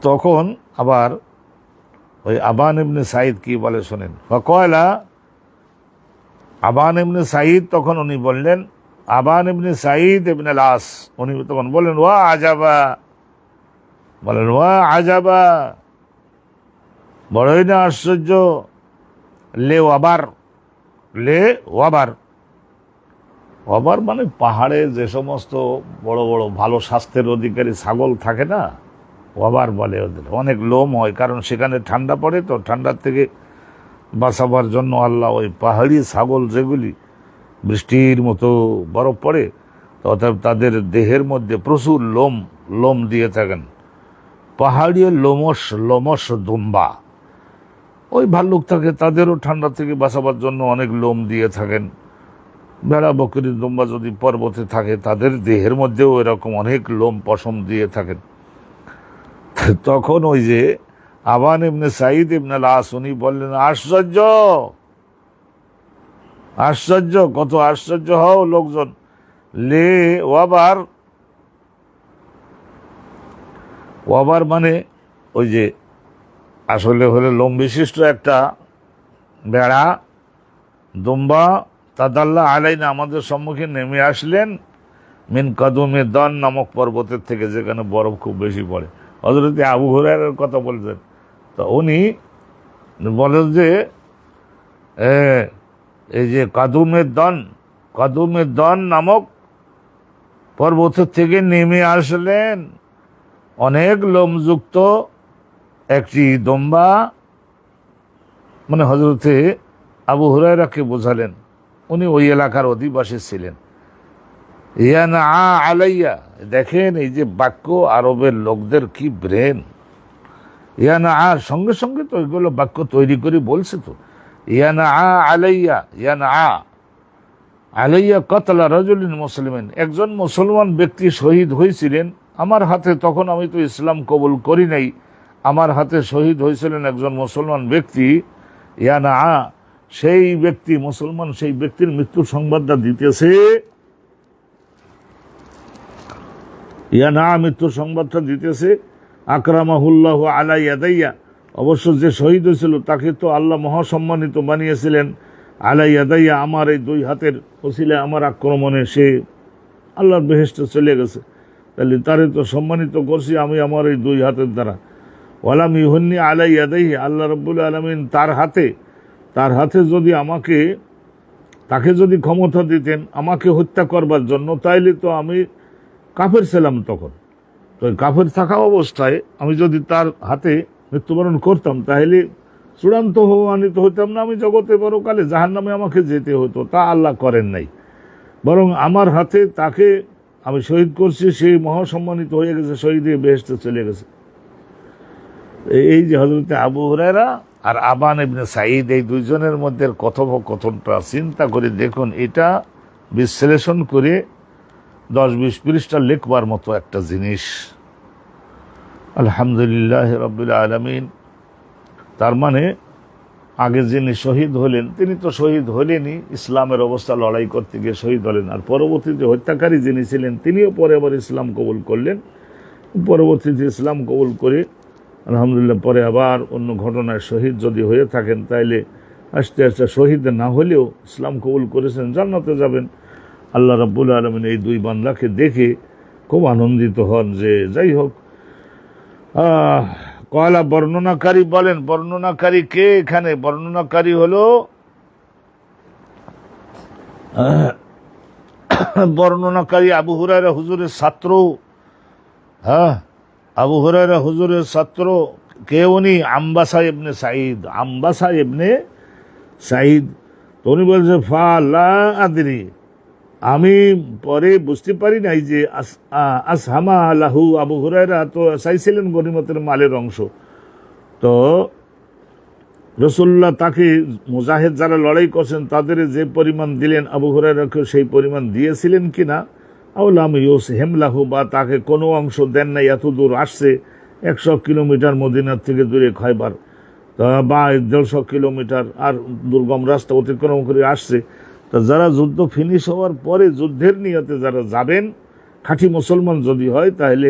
তখন আবার ওই আবান ইবনে সাঈদ কি বলে শোনেন। ফাকালা, আবান ইবনে সাঈদ তখন উনি বললেন, আবান ইবনে সাঈদ ইবনে আল আস উনি তখন বললেন, ওয়া আজাবা, বলেন ওয়া আজাবা, বড়ই না আশ্চর্য, লে ওয়াবার, লে ওয়াবার, ওয়াবার মানে পাহাড়ে যে সমস্ত বড় বড় ভালো স্বাস্থ্যের অধিকারী ছাগল থাকে না, ওয়াবার বলে ওদের, অনেক লোম হয়, কারণ সেখানে ঠান্ডা পড়ে, তো ঠান্ডার থেকে বাঁচাবার জন্য আল্লাহ ওই পাহাড়ি ছাগল যেগুলি বৃষ্টির মতো বরফ পড়ে, তো অর্থাৎ তাদের দেহের মধ্যে প্রচুর লোম দিয়ে থাকেন, পাহাড়ি লোমশ দুম্বা, ওই ভাল্লুক থাকে, তাদেরও ঠান্ডা থেকে বাঁচাবার জন্য অনেক লোম দিয়ে থাকেন। ভেড়া বকরি দুম্বা যদি পর্বতে থাকে, তাদের দেহের মধ্যেও এরকম অনেক লোম পশম দিয়ে থাকেন। তখন ওই যে আবান ইবনে সাঈদ ইবনে আল আস উনি বললেন, আশ্চর্য, আশ্চর্য, কত আশ্চর্য হও লোকজন, লে ওয়াবার, ওয়াবার মানে ওই যে আসলে হলে লোম বিশিষ্ট একটা বেড়া, দুম্বা, তাদাল্লা আলাইনা আমাদের সম্মুখে নেমে আসলেন, মিন কাদুমে দান নামক পর্বতের থেকে, যেখানে বরফ খুব বেশি পড়ে। হযরত আবু হুরায়রার কথা বলছেন, তো উনি বলেন যে এই যে কাদুমে দান নামক পর্বতের থেকে নেমে আসলেন অনেক লোমযুক্ত একটি দুম্বা, মানে হযরতে আবু হুরায়রাকে বোঝালেন, উনি ওই এলাকার অধিবাসী ছিলেন। ইয়ানা আলাইয়া, দেখেন এই যে বাক্য, আরবের লোকদের কি ব্রেন, ইয়ানা সঙ্গে সঙ্গে তো এগুলো বাক্য তৈরি করে বলছে, তো ইয়ানা আলাইয়া, ইয়ানা আলাইয়া কতলা রাজুলিন মুসলিমিন, একজন মুসলমান ব্যক্তি শহীদ হয়েছিলেন আমার হাতে, তখন আমি তো ইসলাম কবুল করি নাই, আমার হাতে শহীদ হয়েছিলেন একজন মুসলমান ব্যক্তি। ইয়ানা, সেই ব্যক্তি মুসলমান, সেই ব্যক্তির মৃত্যুর সংবাদটা দিতেছে, ইয়ানা মৃত্যুর সংবাদটা দিতেছে, আকরামাহুল্লাহ আলা ইয়াদাইয়া, অবশ্য যে শহীদ হয়েছিল তাকে তো আল্লাহ মহাসম্মানিত বানিয়েছিলেন, আলা ইয়াদাইয়া, আমার এই দুই হাতের ওসিলায়, আমার আক্রমণে সে আল্লাহর বেহেশতে চলে গেছে, তাহলে তারে তো সম্মানিত করছি আমি আমার এই দুই হাতের দ্বারা। ওয়ালাম ইউহন্নি আলা ইয়াদাইহি, আল্লাহ রাব্বুল আলামিন তার হাতে যদি তাকে যদি ক্ষমতা দিতেন আমাকে হত্যা করবার জন্য, তাইলে তো আমি কাফের ছিলাম তখন। তো কাফের থাকা অবস্থায় আমি যদি তার হাতে মৃত্যুবরণ করতাম তাহলে চূড়ান্ত হওয়ানিত হইতাম না, আমি জগতে পরকালে জাহান্নামে আমাকে যেতে হতো। তা আল্লাহ করেন নাই, বরং আমার হাতে তাকে আমি শহীদ করছি, সেই মহাসম্মানিত হয়ে গেছে, শহীদ হয়ে বেহেশতে চলে গেছে। এই যে হযরত আবু হুরায়রা আর আবান ইবনে সাঈদ, এই দুইজনের মধ্যে কথোপকথনটা চিন্তা করে দেখুন, এটা বিশ্লেষণ করে 10-20 পৃষ্ঠা লিখবার মতো একটা জিনিস। আলহামদুলিল্লাহ রাব্বিল আলামিন। তার মানে আগে যিনি শহীদ হলেন তিনি তো শহীদ হলেনই, ইসলামের অবস্থা লড়াই করতে গিয়ে শহীদ হলেন। আর পরবর্তীতে হত্যাকারী যিনি ছিলেন তিনিও পরে আবার ইসলাম কবুল করলেন। পরবর্তীতে ইসলাম কবুল করে আলহামদুলিল্লাহ পরে আবার অন্য ঘটনায় শহীদ যদি হয়ে থাকেন, তাইলে আস্তে আস্তে শহীদ না হলেও ইসলাম কবুল করেছেন, জান্নাতে যাবেন। আল্লাহ রাব্বুল আলামিন এই দুই বান্দাকে দেখে খুব আনন্দিত হন। যে যাই হোক, কয়লা বর্ণনাকারী বলেন, বর্ণনাকারী কে এখানে? বর্ণনাকারী হলো বর্ণনাকারী আবু হুরায়রা হুজুরের ছাত্র। আবু হুরায়রা হুজুরের ছাত্র কে? উনি আম্বাসা ইবনে সাঈদ। আম্বাসা ইবনে সাঈদ। তো উনি বলছে ফা লা আদরি, আমি পরে বুঝতে পারি নাই যে আসহামা লাহু, আবু হুরায়রা তো চাইছিলেন গনিমতের মালের অংশ। তো রাসূলুল্লাহ তাকে মুজাহিদ যারা লড়াই করছেন তাদের যে পরিমাণ দিলেন, আবু হুরায়রাকে সেই পরিমাণ দিয়েছিলেন কিনা, আওলাম ইউসহিম লাহু, বা তাকে কোনো অংশ দেন নাই। এত দূর আসছে, 100 কিলোমিটার মদিনার থেকে দূরে খয়বার, বা 150 কিলোমিটার, আর দুর্গম রাস্তা অতিক্রম করে আসছে। তা যারা যুদ্ধ ফিনিশ হওয়ার পরে যুদ্ধের নিয়তে যারা যাবেন, খাঁটি মুসলমান যদি হয়, তাহলে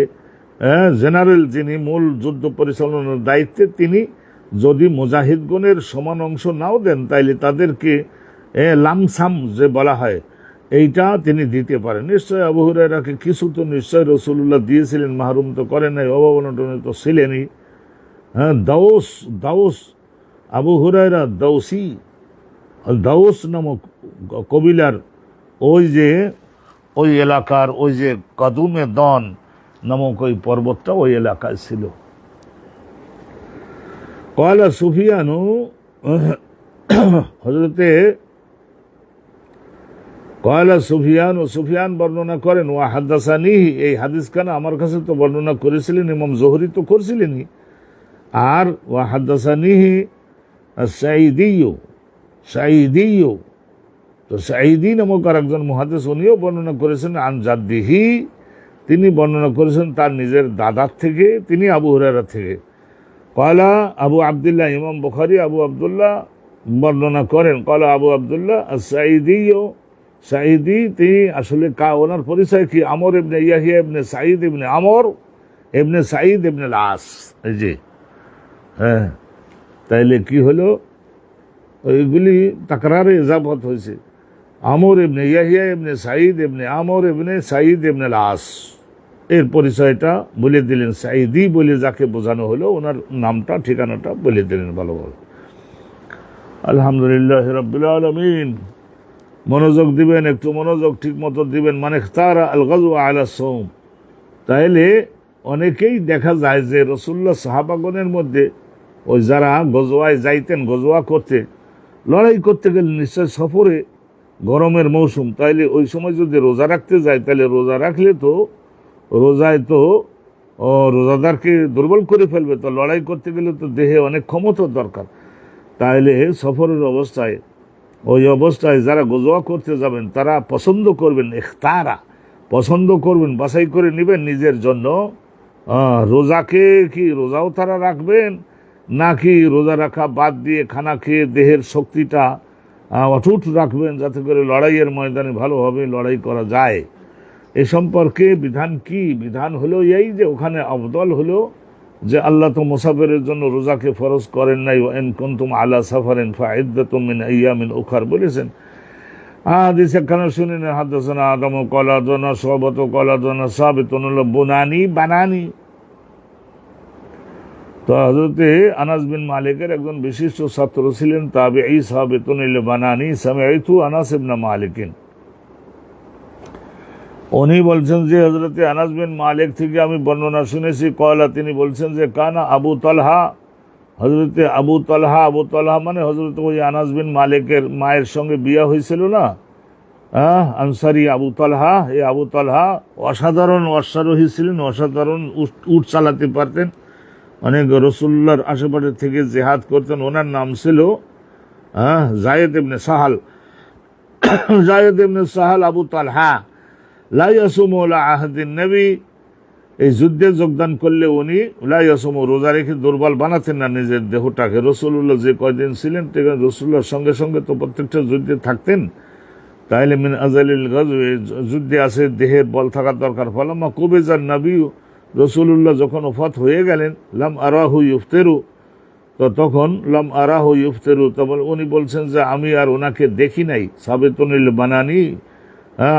জেনারেল যিনি মূল যুদ্ধ পরিচালনার দায়িত্বে, তিনি যদি মুজাহিদগণের সমান অংশ নাও দেন, তাইলে তাদেরকে লামসাম যে বলা হয় এইটা তিনি দিতে পারেন। নিশ্চয় আবু হুরায়রাকে কিছু তো নিশ্চয় রাসূলুল্লাহ দিয়েছিলেন, মাহরুম তো করেন নাই, অভাবনটনে তো ছিলেনই। দাউস আবু হুরায়রা দাউসি, দাউস নামক কবিলার ওই এলাকার ওই যে কদুমে দন নামক ওই পর্বতটা ওই এলাকায় ছিল। কয়লা সুফিয়ানু, হযরতে কয়লা সুফিয়ান, ও সুফিয়ান বর্ণনা করেন, ওয়া হাদাসানিহি, এই হাদিস খানা আমার কাছে তো বর্ণনা করেছিলেন ইমাম জোহরি তো করছিলেনই। আর ওয়া হাদাসানিহি সাঈদিয়্যু, তো সাঈদী নামক আর একজন মুহাদ্দিস, উনিও বর্ণনা করেছেন আন জাদ্দিহি, তিনি বর্ণনা করেছেন তার নিজের দাদার থেকে, তিনি আবু হুরায়রা থেকে। কয়লা আবু আব্দুল্লাহ, ইমাম বুখারী আবু আব্দুল্লাহ বর্ণনা করেন, কয়লা আবু আব্দুল্লাহ সাঈদী, তিনি আসলে ওনার পরিচয় কি? আমর ইবনে ইয়াহিয়া ইবনে সাঈদ ইবনে আমর ইবনে সাঈদ ইবনে আল-আস। এই যে তাইলে কি হলো, ওইগুলি তাকরারে ইজাফত হয়েছে। আমর ইবনে ইয়াহিয়া ইবনে সাঈদ ইবনে আমর ইবনে সাঈদ ইবনে আল-আস, এর পরিচয়টা বলে দিলেন। সাঈদী বলে যাকে বোঝানো হলো, ওনার নামটা ঠিকানাটা বলে দিলেন ভালোভাবে। আলহামদুলিল্লাহ রাব্বিল আলামিন। মনোযোগ দিবেন, একটু মনোযোগ ঠিক মতো দিবেন। মানে ইখতারা আল গাজওয়া আলা সাওম, তাইলে অনেকেই দেখা যায় যে রাসূলুল্লাহ সাহাবাগণের মধ্যে ওই যারা গজওয়ায় যাইতেন, গজওয়া করতে, লড়াই করতে গেলে নিশ্চয় সফরে গরমের মৌসুম, তাইলে ওই সময় যদি রোজা রাখতে যায়, তাহলে রোজা রাখলে তো রোজায় তো রোজাদারকে দুর্বল করে ফেলবে। তো লড়াই করতে গেলে তো দেহে অনেক ক্ষমতার দরকার। তাইলে সফরের অবস্থায়, ওই অবস্থায় যারা গজওয়া করতে যাবেন তারা পছন্দ করবেন, ইখতারা পছন্দ করবেন, বাছাই করে নেবেন নিজের জন্য, রোজাকে কি রোজাও তারা রাখবেন, নাকি রোজা রাখা বাদ দিয়ে খানা খেয়ে দেহের শক্তিটা অটুট রাখবেন, যাতে করে লড়াইয়ের ময়দানে ভালোভাবে লড়াই করা যায়। এ সম্পর্কে বিধান কি? বিধান হলো এই যে ওখানে আফদল হলো যে আল্লাহ তো মুসাফিরের জন্য রোজাকে ফরজ করেন নাই, ওয়াইন কুনতুম আলা সাফারিন ফাইদ্দাতুম মিন আইয়ামিন উখার বলেছেন। হাদিস একখানে শুনেন, হাদাসানা আদম ক্বালা হাদাসানা শুআবাহ ক্বালা হাদাসানা সাবিতুন বুনানি বানানি। তো হযরতে আনাস বিন মালিকের একজন বিশিষ্ট ছাত্র ছিলেন তাবিঈ সাবিতুন ইল বানানি সামিআতু আনাস ইবনে মালিকিন। উনি বলছেন যে হযরতে আনাস বিন মালিক থেকে আমি বর্ণনা শুনেছি, কয়লা তিনি বলছেন যে কানা আবু তালহা, হযরতে আবু তালহা মানে হযরত ওই আনাস বিন মালিকের মায়ের সঙ্গে বিয়ে হয়েছিল না, আনসারি আবু তালহা। এই আবু তালহা অসাধারণ অশ্বারোহী ছিলেন, অসাধারণ উট চালাতে পারতেন, অনেক রাসূলুল্লাহর আশেপাশে থেকে জিহাদ করতেন। ওনার নাম ছিল যায়েদ ইবনে সাহাল। যায়েদ ইবনে সাহাল আবু তালহা লা ইয়াসুমু লা আহদিন নবী, এই যুদ্ধে যোগদান করলে উনি লা ইয়াসুমু, রোজা রেখে দুর্বল বানাতেন না নিজের দেহটাকে। রাসূলুল্লাহ যে কয়দিন ছিলেন রাসূলুল্লাহর সঙ্গে সঙ্গে তো প্রত্যেকটা যুদ্ধে থাকতেন, তাইলে মিন আজালিল গাজওয়ে, যুদ্ধে আছে দেহের বল থাকার দরকার। ফালাম্মা কুবিজান নবী, রাসূলুল্লাহ যখন ওফাত হয়ে গেলেন, লাম আরাহু ইফতিরু, তো তখন লাম আরাহু ইফতিরু, তখন উনি বলছেন যে আমি আর ওনাকে দেখি নাই। সাবিতুনিল বানানি,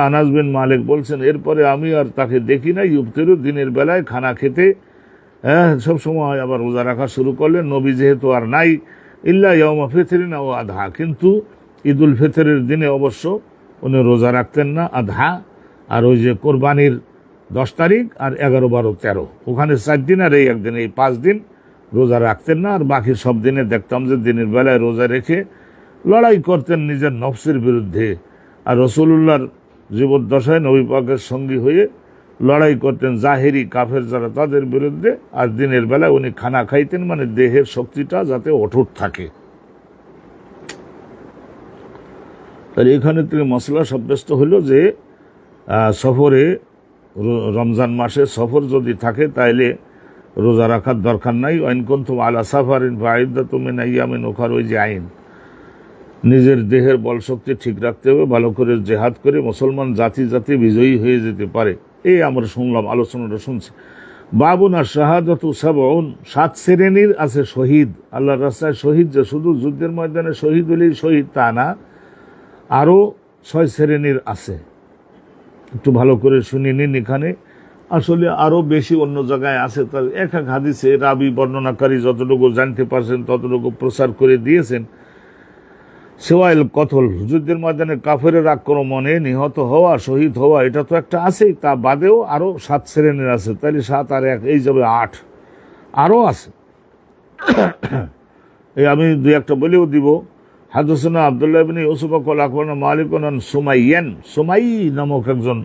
আনাস বিন মালিক বলছেন এরপরে আমি আর তাকে দেখি নাই ইফতিরু, দিনের বেলায় খানা খেতে, সবসময় আবার রোজা রাখা শুরু করলেন। নবী যেহেতু আর নাই, ইল্লা ইয়াউমা ফিতরিন আও আদহা, কিন্তু ঈদুল ফিতরের দিনে অবশ্য উনি রোজা রাখতেন না, আদহা আর ওই যে কোরবানির 10 তারিখ আর 11, 12, 13, ওখানে 4 দিন আর এই একদিন, এই 5 দিন রোজা রাখতেন না। আর বাকি সব দিনে দেখতাম যে দিনের বেলায় রোজা রেখে লড়াই করতেন নিজের নফসের বিরুদ্ধে। আর রাসূলুল্লাহর জীবদ্দশায় নবী পাকের সঙ্গী হয়ে লড়াই করতেন জাহেরি কাফের যারা, তাদের বিরুদ্ধে। আর দিনের বেলায় উনি খানা খাইতেন, মানে দেহের শক্তিটা যাতে অটুট থাকে। তাই এখানে থেকে মশলা সাব্যস্ত হলো যে সফরে, রমজান মাসে সফর যদি থাকে তাইলে রোজা রাখার দরকার নাই। ওয়াইন কুনতুম আলা সাফারিন ফাইদ্দাতুম মিন আইয়ামিন উখার, ওই যে আইন, নিজের দেহের বল শক্তি ঠিক রাখতে হবে, ভালো করে জেহাদ করে মুসলমান জাতি বিজয়ী হয়ে যেতে পারে। এই আমরা শুনলাম, আলোচনাটা শুনছি। বাবুনা শাহাদাতু সাবউন, 7 শ্রেণীর আছে শহীদ, আল্লাহর রাস্তায় শহীদ, যে শুধু যুদ্ধের ময়দানে শহীদ হলেই শহীদ তা না, আরো 6 শ্রেণীর আছে। একটু ভালো করে শুনে নিন, এখানে আসলে আরো বেশি অন্য জায়গায় আছে। তার এক এক হাদিসে রাবি বর্ণনাকারী যতটুকু জানতে পারছেন ততটুকু প্রচার করে দিয়েছেন। সেওয়াইল কতল, যুদ্ধের ময়দানে কাফেরের আক্রমণে নিহত হওয়া, শহীদ হওয়া, এটা তো একটা আছেই, তা বাদেও আরো 7 শ্রেণীর আছে। তাহলে 7 আর 1 এই যাবে 8, আরো আছে। এই আমি 2-1টা বলেও দিব। হাদাসানা আব্দুল্লাহ ইবনে ইউসুফ ক্বাল আখবারনা মালিক আন সুমাই নামক একজন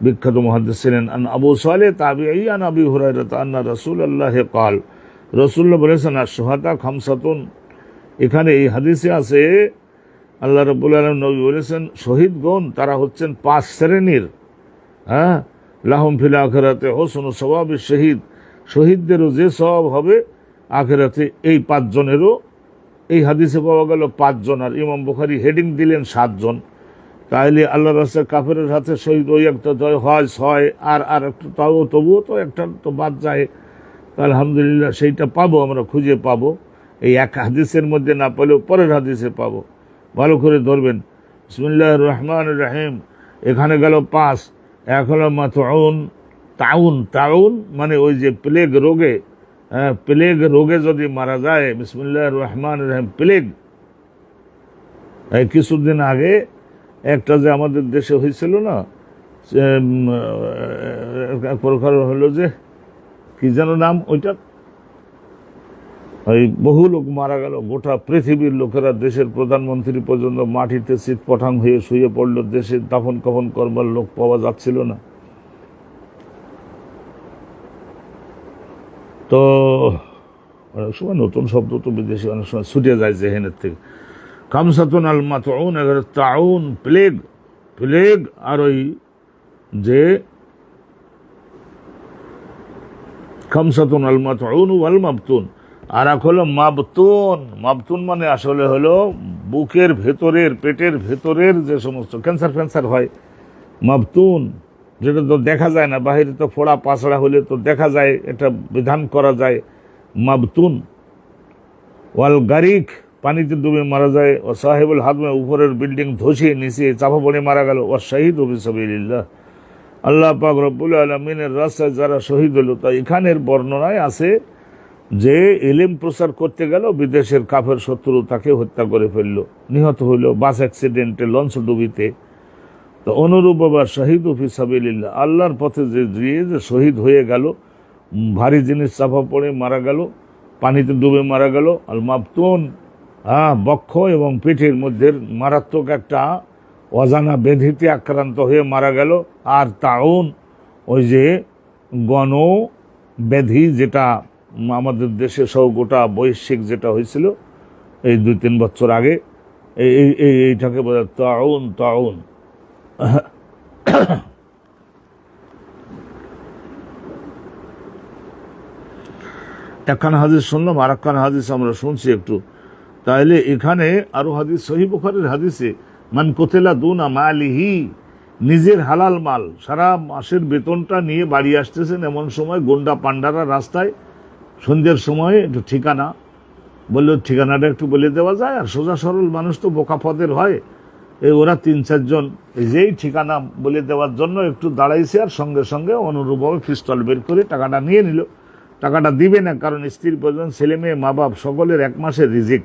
বিখ্যাত মুহাদ্দিস ছিলেন, আন আবু সালেহ তাবিঈ আন আবি হুরায়রা আন্না রাসূলুল্লাহ ক্বাল, রাসূলুল্লাহ বলেছেন আশ-শুহাদা খামসাতুন। এখানে এই হাদিসে আছে আল্লাহ রাব্বুল আলামিন নবী বলেছেন শহীদগণ তারা হচ্ছেন 5 শ্রেণীর, লাহুম ফিল আখিরাতে হুসনু সওয়াবিশ শহীদ, শহীদদেরও যে সওয়াব হবে আখিরাতে এই 5 জনেরও। এই হাদিসে পাওয়া গেল 5 জন, আর ইমাম বুখারী হেডিং দিলেন 7 জন। তাহলে আল্লাহ রাস্তায় কাফেরের হাতে শহীদ ওই একটা হয় 6, আর একটু তবুও তো একটা তো বাদ যায়। আলহামদুলিল্লাহ সেইটা পাবো, আমরা খুঁজে পাবো। এই এক হাদিসের মধ্যে না পেলেও পরের হাদিসে পাবো। ভালো করে ধরবেন। বিসমিল্লাহির রহমানির রহিম, এখানে গেল 5। এক হলো মাতউন, তাউন মানে ওই যে প্লেগ রোগে, প্লেগ রোগে যদি মারা যায়, বিসমিল্লাহির রহমানির রহিম, প্লেগ। কিছুদিন আগে একটা যে আমাদের দেশে হয়েছিল না, প্রকার হলো যে কি যেন নাম ওইটা, ওই বহু লোক মারা গেল, গোটা পৃথিবীর লোকেরা, দেশের প্রধানমন্ত্রী পর্যন্ত মাটিতে চিৎপটাং হয়ে শুয়ে পড়লো, দেশে দাফন কাফন করবার লোক পাওয়া যাচ্ছিল না। তো অনেক সময় নতুন শব্দ তো বিদেশে অনেক সময় ছুটে যায় জেহেনের থেকে। খামসাতুন আল মাতউন, তাউন প্লেগ, আর ওই যে খামসাতুন আল মাতউন ওয়াল মাবতুন, আর এক হলো মাবতুন মানে আসলে হলো বুকের ভেতরের, পেটের ভেতরের যে সমস্ত ক্যান্সার হয়, মাবতুন, যেটা তো দেখা যায় না, বাহিরে তো ফোড়া পাছড়া হলে তো দেখা যায়, এটা বিধান করা যায়। মাবতুন ওয়াল গারিক, পানিতে ডুবে মারা যায়। ও সাহেবুল হাদমে, উপরের বিল্ডিং ধসে নিচে চাপা পড়ে মারা গেল। ও শহীদ ফি সাবিলিল্লাহ, আল্লাহ পাক রব্বুল আলামিনের রাস্তায় যারা শহীদ হলো। তাই এখানের বর্ণনায় আছে যে ইলম প্রচার করতে গেল, বিদেশের কাফের শত্রু তাকে হত্যা করে ফেললো, নিহত হইল বাস অ্যাক্সিডেন্টে, লঞ্চ ডুবিতে। তো অনুরূপ আবার শহীদ ফি সাবিলিল্লাহ, আল্লাহর পথে যে শহীদ হয়ে গেল, ভারী জিনিস চাপা পড়ে মারা গেল, পানিতে ডুবে মারা গেল। আল মাবতুন, বক্ষ এবং পেটের মধ্যে মারাত্মক একটা অজানা ব্যাধিতে আক্রান্ত হয়ে মারা গেল। আর তাউন, ওই যে গণ ব্যাধি, যেটা আমাদের দেশে সহ গোটা বৈশ্বিক যেটা হয়েছিল এই 2-3 বছর আগে, এইটাকে বোঝা তাউন। তাউন একখান হাদিস শুনলাম, আর একখান হাদিস আমরা শুনছি একটু। তাহলে এখানে আরো হাদিস, সহিহ বুখারীর হাদিসে, মান কুতিলা দুনা মালিহি, নিজের হালাল মাল, সারা মাসের বেতনটা নিয়ে বাড়ি আসতেছেন, এমন সময় গুন্ডা পান্ডারা রাস্তায় সন্ধ্যের সময় একটু ঠিকানা বললো, ঠিকানাটা একটু বলে দেওয়া যায়। আর সোজা সরল মানুষ তো বোকা পদের হয়, ওরা 3-4 জন যেই ঠিকানা বলে দেওয়ার জন্য একটু দাঁড়াইছে, আর সঙ্গে সঙ্গে অনুরূপভাবে পিস্তল বের করে টাকাটা নিয়ে নিল। টাকাটা দিবে না, কারণ স্ত্রীর প্রয়োজন, ছেলে মেয়ে, মা বাপ সকলের 1 মাসের রিজিক।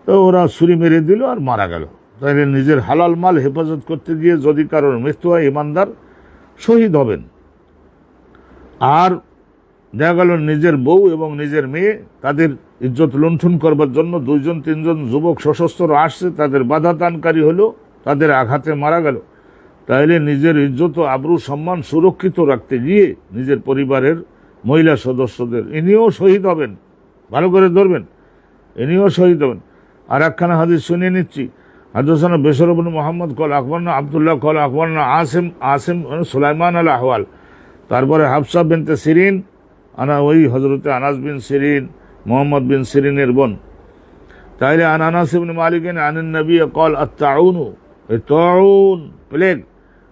তো ওরা ছুরি মেরে দিল আর মারা গেল। তাহলে নিজের হালাল মাল হেফাজত করতে গিয়ে যদি কারোর মৃত্যু হয়, ইমানদার শহীদ হবেন। আর দেখা গেল নিজের বউ এবং নিজের মেয়ে, তাদের ইজ্জত লুণ্ঠন করবার জন্য 2-3 যুবক সশস্ত্র আসছে, তাদের বাধা দানকারী হলো, তাদের আঘাতে মারা গেল। তাহলে নিজের ইজ্জত, আবরু, সম্মান সুরক্ষিত রাখতে গিয়ে নিজের পরিবারের মহিলা সদস্যদের, ইনিও শহীদ হবেন। ভালো করে ধরবেন, ইনিও শহীদ হবেন। আর একখানা হাদিস শুনিয়ে নিচ্ছি। হাদসানা বেশর ইবনে মুহাম্মদ কল আখবারনা আব্দুল্লাহ কল আখবারনা আসিম সুলাইমান আল আহওয়াল। তারপরে হাফসা বিনতে সিরিন, ওই হযরতে আনাস বিন সিরিন, মুহাম্মদ বিন সিরিনের বোন। তাইলে আনাস ইবনে মালিক আনিন নবী কল আত-তাউন, এই তাউন প্লেগ,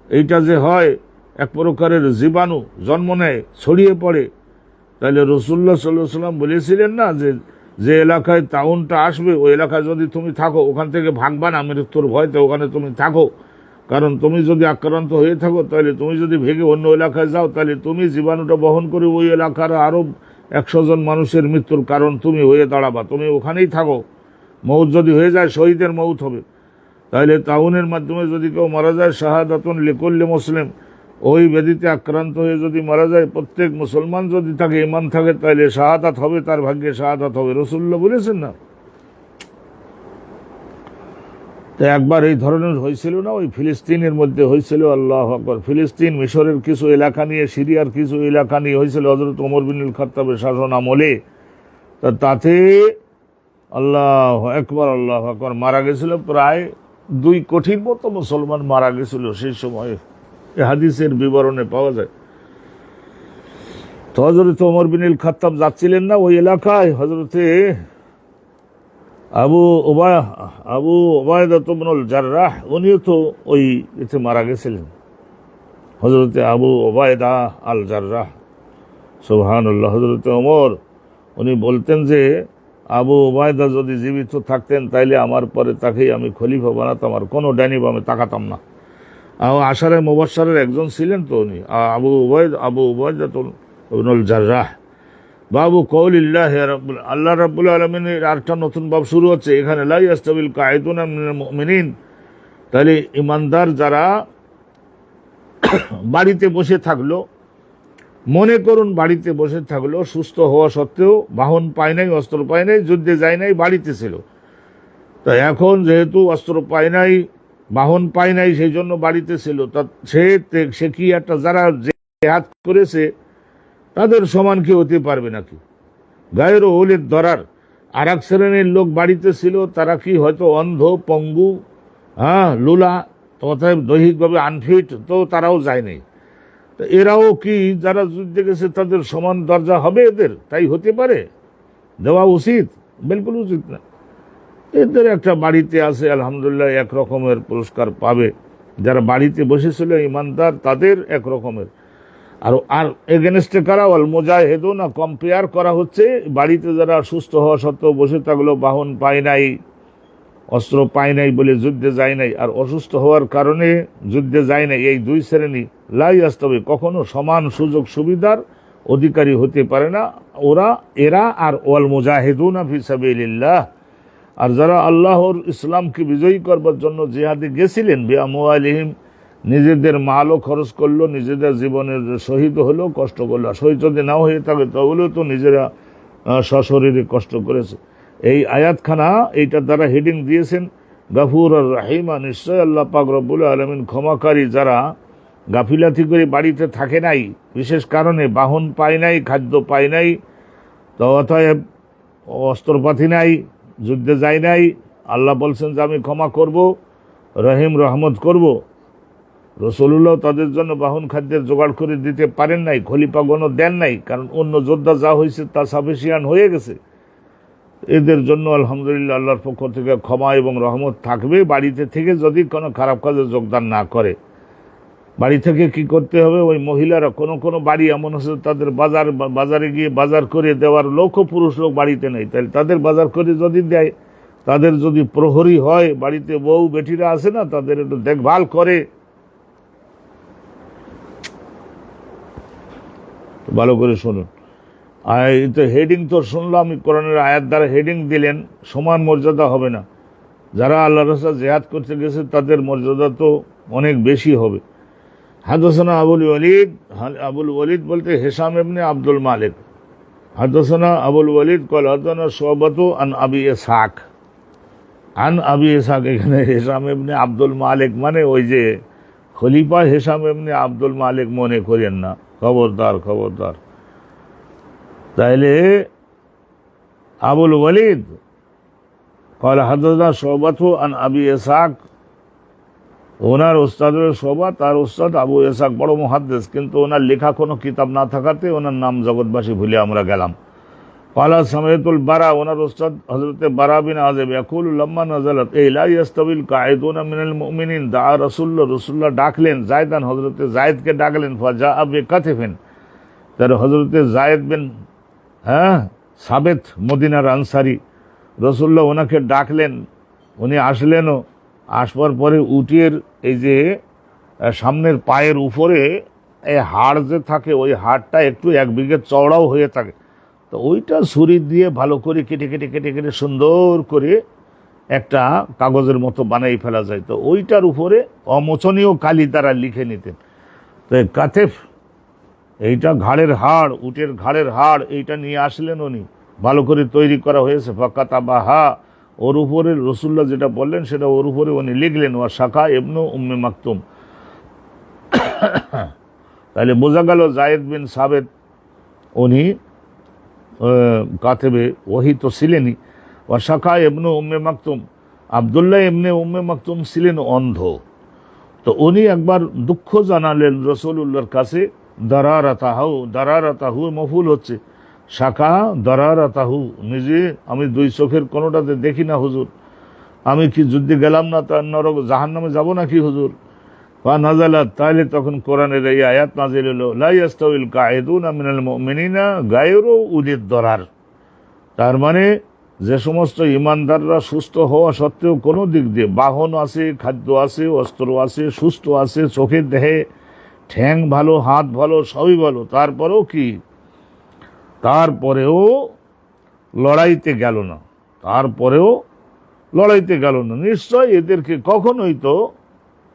এইটা যে হয় এক প্রকারের জীবাণু, জন্ম নেয়, ছড়িয়ে পড়ে। তাহলে রাসূলুল্লাহ সাল্লাল্লাহু আলাইহি ওয়াসাল্লাম বলেছিলেন না যে এলাকায় তাউনটা আসবে, ওই এলাকায় যদি তুমি থাকো, ওখান থেকে ভাগবা না, মৃত্যুর ভয়তে ওখানে তুমি থাকো। কারণ তুমি যদি আক্রান্ত হয়ে থাকো, তাহলে তুমি যদি ভেগে অন্য এলাকায় যাও, তাহলে তুমি জীবাণুটা বহন করে ওই এলাকার আরো 100 জন মানুষের মৃত্যুর কারণ তুমি হয়ে দাঁড়াবা। তুমি ওখানেই থাকো, মৌত যদি হয়ে যায়, শহীদের মৌত হবে। তাহলে তাউনের মাধ্যমে যদি কেউ মারা যায়, শাহাদাতুন লিকুল্লি মুসলিম, ওই ব্যাধিতে আক্রান্ত হয়ে যদি মারা যায়, প্রত্যেক মুসলমান যদি তাকে ঈমান থাকে, তাহলে শাহাদাত হবে, তার ভাগ্যে শাহাদাত হবে। রাসূলুল্লাহ বলেছেন না? তো একবার এই ধরনের হয়েছিল না, ওই ফিলিস্তিনের মধ্যে হয়েছিল। আল্লাহু আকবার। ফিলিস্তিন, মিশরের কিছু এলাকা নিয়ে, সিরিয়ার কিছু এলাকা নিয়ে হয়েছিল হযরত ওমর বিন খাত্তাবের শাসন আমলে। তাতে আল্লাহু আকবার, আল্লাহু আকবার, মারা গেছিল প্রায় 2 কোটির মতো মুসলমান মারা গেছিল সেই সময়ে। হাদিসের বিবরণে পাওয়া যায়। তো হযরত ওমর বিন খাত্তাব যাচ্ছিলেন না ওই এলাকায়, হযরতে আবু উবায়দা ইবনুল জাররাহ, উনিও তো ওই এতে মারা গেছিলেন, হযরতে আবু উবায়দা আল জাররাহ। সুবহানাল্লাহ। হযরতে ওমর উনি বলতেন যে আবু উবায়দা যদি জীবিত থাকতেন, তাইলে আমার পরে তাকেই আমি খলিফা বানাতাম, আর কোনো ডাইনি বামে তাকাতাম না। আশারে মুবাশশারের একজন ছিলেন তো উনি, আবু উবায়দা ইবনুল জাররাহ। বাবু কওলিল্লাহি রাব্বুল, আল্লাহ রাব্বুল আলামিনের আরেকটা নতুন বাব শুরু হচ্ছে এখানে। লা ইয়াস্তাবিল কাঈদুনা মিনাল মুমিনিন, তাহলে ইমানদার যারা বাড়িতে বসে থাকলো, মনে করুন বাড়িতে বসে থাকলো, সুস্থ হওয়া সত্ত্বেও, বাহন পায় নাই, অস্ত্র পায় নাই, যুদ্ধে যায় নাই, বাড়িতে ছিল। তো এখন যেহেতু অস্ত্র পায় নাই, বাহন পায় নাই, সেই জন্য বাড়িতে ছিল, তা সে কি একটা, যারা জিহাদ করেছে তাদের সমান কি হতে পারবে নাকি? গায়ের ওলির দরার, আর এক শ্রেণীর লোক বাড়িতে ছিল, তারা কি হয়তো অন্ধ, পঙ্গু, লুলা, তথা দৈহিকভাবে আনফিট, তো তারাও যায়নি। তো এরাও কি যারা যুদ্ধে গেছে তাদের সমান দরজা হবে এদের? তাই হতে পারে? দেওয়া উচিত? বিলকুল উচিত না। এদের একটা বাড়িতে আছে, আলহামদুলিল্লাহ, এক রকমের পুরস্কার পাবে। যারা বাড়িতে বসেছিল ইমানদার, তাদের এক রকমের। আর এগেনস্টে কারা? ওয়াল মুজাহিদুনা, কম্পেয়ার করা হচ্ছে বাড়িতে যারা সুস্থ হওয়া সত্ত্বেও বসে থাকলো, বাহন পায় নাই, অস্ত্র পায় নাই বলে যুদ্ধে যায় নাই, আর অসুস্থ হওয়ার কারণে যুদ্ধে যায় নাই, এই 2 শ্রেণী লা ইয়াস্তাবি, কখনো সমান সুযোগ সুবিধার অধিকারী হতে পারে না এরা আর ওয়াল মুজাহিদুনা ফি সাবিলিল্লাহ, আর যারা আল্লাহর ইসলামকে বিজয়ী করবার জন্য জিহাদে গেছিলেন, বিআমওয়ালিহিম, নিজেদের মালও খরচ করলো, নিজেদের জীবনের শহীদ হলো, কষ্ট করলো। শহীদ যদি নাও হয়ে থাকে তাহলেও তো নিজেরা সশরীরে কষ্ট করেছে। এই আয়াতখানা এইটার দ্বারা হেডিং দিয়েছেন গাফুর আর রাহিমা, নিশ্চয় আল্লাহ পাক রব্বুল আলামিন ক্ষমাকারী, যারা গাফিলাতি করে বাড়িতে থাকে নাই, বিশেষ কারণে বাহন পায় নাই, খাদ্য পায় নাই, তো অতএব অস্ত্রপাতি নাই, যুদ্ধে যায় নাই, আল্লাহ বলছেন যে আমি ক্ষমা করব, রহিম রহমত করব। রাসূলুল্লাহ তাদের জন্য বাহন খাদ্যের জোগাড় করে দিতে পারেন নাই, খলিফাগণও দেন নাই, কারণ অন্য যোদ্ধা যা হয়েছে তা সাফিসিয়ান্ট হয়ে গেছে। এদের জন্য আলহামদুলিল্লাহ আল্লাহর পক্ষ থেকে ক্ষমা এবং রহমত থাকবে, বাড়িতে থেকে যদি কোনো খারাপ কাজে যোগদান না করে। বাড়ি থেকে কি করতে হবে, ওই মহিলারা কোনো বাড়ি এমন আছে তাদের বাজারে গিয়ে বাজার করে দেওয়ার লোক, পুরুষ লোক বাড়িতে নেই, তাহলে তাদের বাজার করে যদি দেয়, তাদের যদি প্রহরী হয়, বাড়িতে বউ বেটিরা আছে না, তাদের একটু দেখভাল করে। ভালো করে শুনুন, তো হেডিং তো শুনলাম, কোরআনের আয়াত দ্বারা হেডিং দিলেন, সমান মর্যাদা হবে না। যারা আল্লাহর রাস্তায় জিহাদ করতে গেছে তাদের মর্যাদা তো অনেক বেশি হবে। হাদাসানা আবুল ওয়ালিদ বলতে হিশাম ইবনে আব্দুল মালিক, হাদাসানা আবুল ওয়ালিদ ক্বাল হাদাসানা শুবাতু আন আবি ইসহাক, এখানে হিশাম ইবনে আব্দুল মালিক মানে ওই যে খলিফা হিশাম ইবনে আব্দুল মালিক মনে করেন না, খবরদার। তাইলে আবুল ওয়ালিদ ক্বাল হাদাসানা শুবাতু আন আবি ইসহাক, ওনার ওস্তাদের শোভা, তার ওস্তাদ আবু ইসহাক বড় মুহাদ্দিস, কিন্তু ওনার লেখা কোনো কিতাব না থাকাতে ওনার নাম জগৎবাসী ভুলে আমরা গেলাম। ক্বালা সামিতুল বারা, ওনার ওস্তাদ হযরতে বারা বিন আযিব ইয়াকুলু লাম্মা নাযালাত লা ইয়াস্তাবিল কাঈদুনা মিনাল মুমিনিন দা রাসূলুল্লাহ ডাকলেন যায়েদান, হযরতে যায়েদকে ডাকলেন, ফাজা বি কাতিফিন, তার হযরতে যায়েদ বিন সাবেত মদিনার আনসারী, রাসূলুল্লাহ ওনাকে ডাকলেন, উনি আসলেনও। আসবার পরে উটের এই যে সামনের পায়ের উপরে এই হাড় যে থাকে, ওই হাড়টা একটু 1 বিঘে চওড়াও হয়ে থাকে, তো ওইটা ছুরি দিয়ে ভালো করে কেটে সুন্দর করে একটা কাগজের মতো বানাই ফেলা যায়, তো ওইটার উপরে অমোচনীয় কালি দ্বারা লিখে নিতেন। তো কাতেফ, এইটা ঘাড়ের হাড়, উটের ঘাড়ের হাড়, এইটা নিয়ে আসলেন উনি, ভালো করে তৈরি করা হয়েছে। ফাকাতাবাহা, ওর উপরে রাসূলুল্লাহ যেটা বললেন সেটা ওর উপরে উনি লিখলেন, ওয়া শাকা ইবনু উম্মে মাকতুম। তাহলে বোঝা গেল যায়েদ বিন সাবেত উনি কাতেবে ওহি তো ছিলেনই। ওয়া শাকা ইবনু উম্মে মাকতুম, আব্দুল্লাহ ইবনে উম্মে মাকতুম ছিলেন অন্ধ, তো উনি একবার দুঃখ জানালেন রাসূলুল্লাহর কাছে। দারারাতাহু মফুল হচ্ছে, শাকা দারারাতাহু, নিজে আমি 2 চোখের কোনোটাতে দেখি না হুজুর, আমি কি যুদ্ধে গেলাম না তার নরক জাহান্নামে যাব নাকি হুজুর। ফা নাযালাত, তাহলে তখন কোরআনের এই আয়াত নাযিল হলো, লা ইয়াস্তাউল কাঈদুনা মিনাল মুমিনিনা গায়রু উলিদ দরার। তার মানে যে সমস্ত ইমানদাররা সুস্থ হওয়া সত্ত্বেও কোনো দিক দিয়ে, বাহন আছে, খাদ্য আছে, অস্ত্র আছে, সুস্থ আছে, চোখের দেহে ঠ্যাং ভালো, হাত ভালো, সবই ভালো, তারপরেও লড়াইতে গেল না, নিশ্চয় এদেরকে কখনোই, তো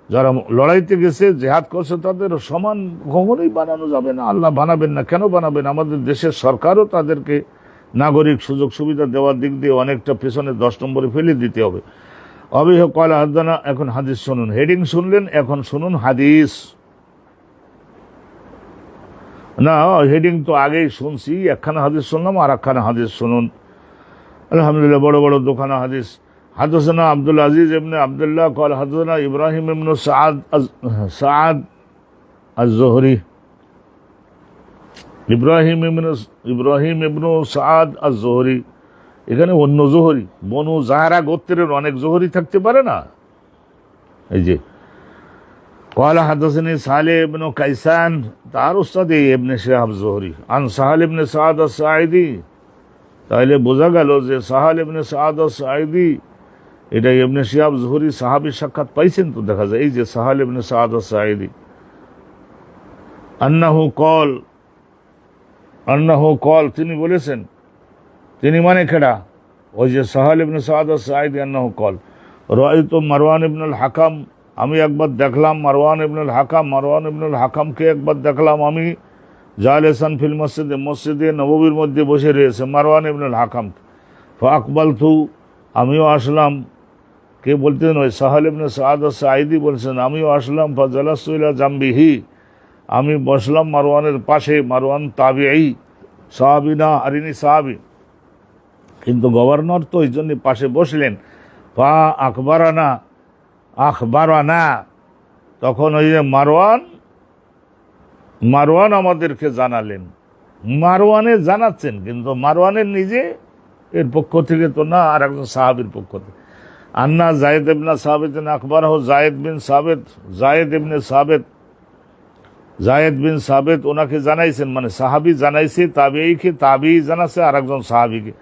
যারা লড়াইতে গেছে, জেহাদ করছে, তাদের সমান কখনোই বানানো যাবে না। আল্লাহ বানাবেন না, কেন বানাবেন? আমাদের দেশের সরকারও তাদেরকে নাগরিক সুযোগ সুবিধা দেওয়ার দিক দিয়ে অনেকটা পেছনে 10 নম্বরে ফেলে দিতে হবে। অবিহ কয়লা হাদানা, এখন হাদিস শুনুন, হেডিং শুনলেন, এখন শুনুন হাদিস। না, হেডিং তো আগেই শুনছি, একখানা হাদিস শুনলাম, আর একখানা হাদিস শুনুন। আলহামদুলিল্লাহ, বড় বড় দুখানা হাদিস। হাদাসানা আব্দুল আজিজ ইবনে আব্দুল্লাহ ক্বাল হাদাসানা ইব্রাহিম ইবনে সাআদ আজ-জোহরি, ইব্রাহিম ইবনে সাআদ আজ-জোহরি, এখানে অন্য জোহরি, বনু জাহরা গোত্রের অনেক জোহরি থাকতে পারে না, এই যে। قال حدثني صالح بن كيسان، তার উস্তাদ ইবনে শিহাব জোহরি, আন সাহাল ইবনে সাআদ আস-সাঈদি। তাহলে বোঝা গেল যে সাহাল ইবনে সাআদ আস-সাঈদি, এটা ইবনে শিহাব জোহরি সাহাবীর সাক্ষাৎ পাইছেন, তো দেখা যায় এই যে সাহাল ইবনে সাআদ আস-সাঈদি, আন্নাহু কল, আন্নাহু কল, তিনি বলেছেন, তিনি মানে কেডা? ওই যে সাহাল ইবনে সাদ আস-সাঈদী, আন্নাহু কল রাআইতু মারওয়ান ইবনুল হাকাম, আমি একবার দেখলাম মারওয়ান ইবনুল হাকাম, মারওয়ান ইবনুল হাকামকে একবার দেখলাম আমি, জালিসান ফিল মসজিদে, মসজিদে নববীর মধ্যে বসে রয়েছে মারওয়ান ইবনুল হাকাম। ফাকবালতু, আমিও আসলাম। কে বলতেন? ওই সাহাল ইবনে সাদ আস-সাঈদী বলছেন, আমিও আসলাম। ফাজালাসু ইলা জামবিহি, আমি বসলাম মারওয়ানের পাশে। মারওয়ান তাবিঈ, সাহাবী না, আর ইনি সাহাবী, কিন্তু গভর্নর তো এই জন্য পাশে বসলেন। ফা আখবারানা, আখবারানা, তখন ওই যে মারওয়ান আমাদেরকে জানালেন। মারওয়ানে জানাচ্ছেন, কিন্তু মারওয়ানের নিজে এর পক্ষ থেকে তো না, আর একজন সাহাবীর পক্ষ থেকে। আন্না জায়েদ ইবনে সাবিত আখবরাহু জায়েদ বিন সাবিত, জায়েদ ইবনে সাবিত, জায়েদ বিন সাবিত ওনাকে জানাইছেন, মানে সাহাবী জানাইছে তাবিঈকে, তাবিঈ জানাছে আর একজন সাহাবীকে।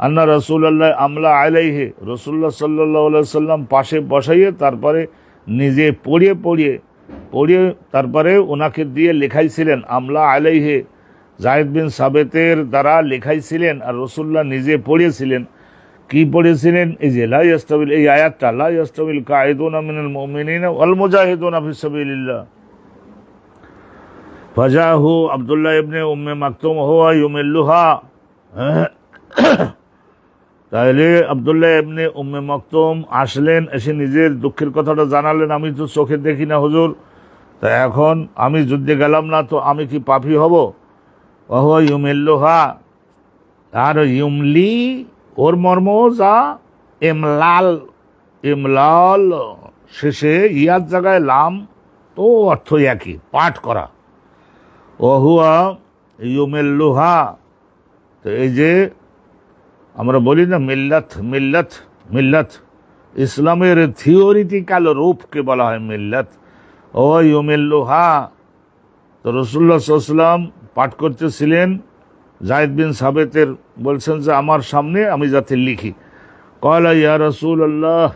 আন্না রাসূলুল্লাহ আমলা আলাইহি, রাসূলুল্লাহ সাল্লাল্লাহু আলাইহি ওয়াসাল্লাম পাশে বসাইয়ে তারপরে নিজে পড়িয়ে তারপরে ওনাকে দিয়ে লেখাইছিলেন। আমলা আলাইহি, জায়েদ বিন সাবিতের দ্বারা লেখাইছিলেন, আর রাসূলুল্লাহ নিজে পড়িয়েছিলেন। কি পড়েছিলেন? এই যে লা ইয়াস্তাবিল, এই আয়াতটা, লা ইয়াস্তাবিল কাঈদুনা মিনাল মুমিনিনা ওয়াল মুজাহিদুনা ফি সাবিলিল্লাহ। ফাজাহু আব্দুল্লাহ ইবনে উম্মে মাকতুম হুয়া ইউমিল্লুহা, তাহলে আব্দুল্লাহ ইবনে উম্মে মাকতুম আসলেন, এসে নিজের দুঃখের কথাটা জানালেন, আমি তো চোখে দেখি না হুজুর, তা এখন আমি যুদ্ধে গেলাম না তো আমি কি পাপী হব? ওয়া ইউমিল্লুহা, আর ইউমলি ওর মর্ম যা, ইমলাল শেষে ইয়ার জায়গায় লাম, তো অর্থ একই, পাঠ করা। ওহুয়া ইউমিল্লুহা, তো এই যে আমরা বলি না মিল্লাত, ইসলামের থিওরিটিক্যাল রূপকে বলা হয় মিল্লাত। ও ইউমিল্লুহা, তো রাসূলুল্লাহ সাল্লাল্লাহু আলাইহি ওয়াসাল্লাম পাঠ করতেছিলেন, জায়েদ বিন সাবিতের বলছেন যে আমার সামনে আমি যাতে লিখি। ক্বালা ইয়া রাসূলুল্লাহ,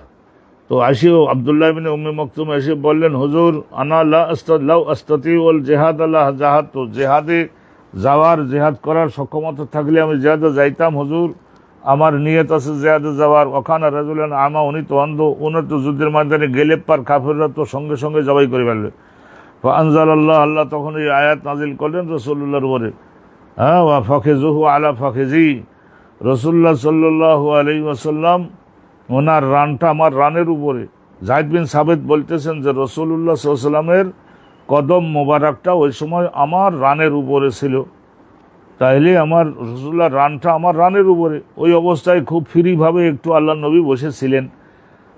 তো আসিও আব্দুল্লাহ ইবনে উম্মে মাকতুম এসে বললেন, হুজুর আনা লা আস্তাতিউল জিহাদ আল্লাহ জাহাদ, তো জিহাদে যাওয়ার, জিহাদ করার সক্ষমতা থাকলে আমি জিহাদে যাইতাম হুজুর, আমার নিয়ত আছে জিহাদে যাওয়ার। ওখানে রাজুলান আমা, উনি তো অন্ধ, উনি তো যুদ্ধের ময়দানে গেলে পার কাফেররা তো সঙ্গে সঙ্গে জবাই করে ফেলবে। ফাআনজালাল্লাহ, আল্লাহ তখন এই আয়াত নাজিল করলেন রাসূলুল্লাহর উপরে, হ্যাঁ, ওয়া ফাখিজুহু আলা ফাখিজি, রাসূলুল্লাহ সাল্লাল্লাহু আলাইহি ওয়াসাল্লাম ওনার রানটা আমার রানের উপরে। জায়েদ বিন সাবিত বলতেছেন যে রাসূলুল্লাহ সাল্লাল্লাহু আলাইহি ওয়াসাল্লামের কদম মোবারকটা ওই সময় আমার রানের উপরে ছিল, তাইলে আমার রাসূলুল্লাহ রানটা আমার রানের উপরে। ওই অবস্থায় খুব ফ্রিভাবে একটু আল্লাহ নবী বসেছিলেন।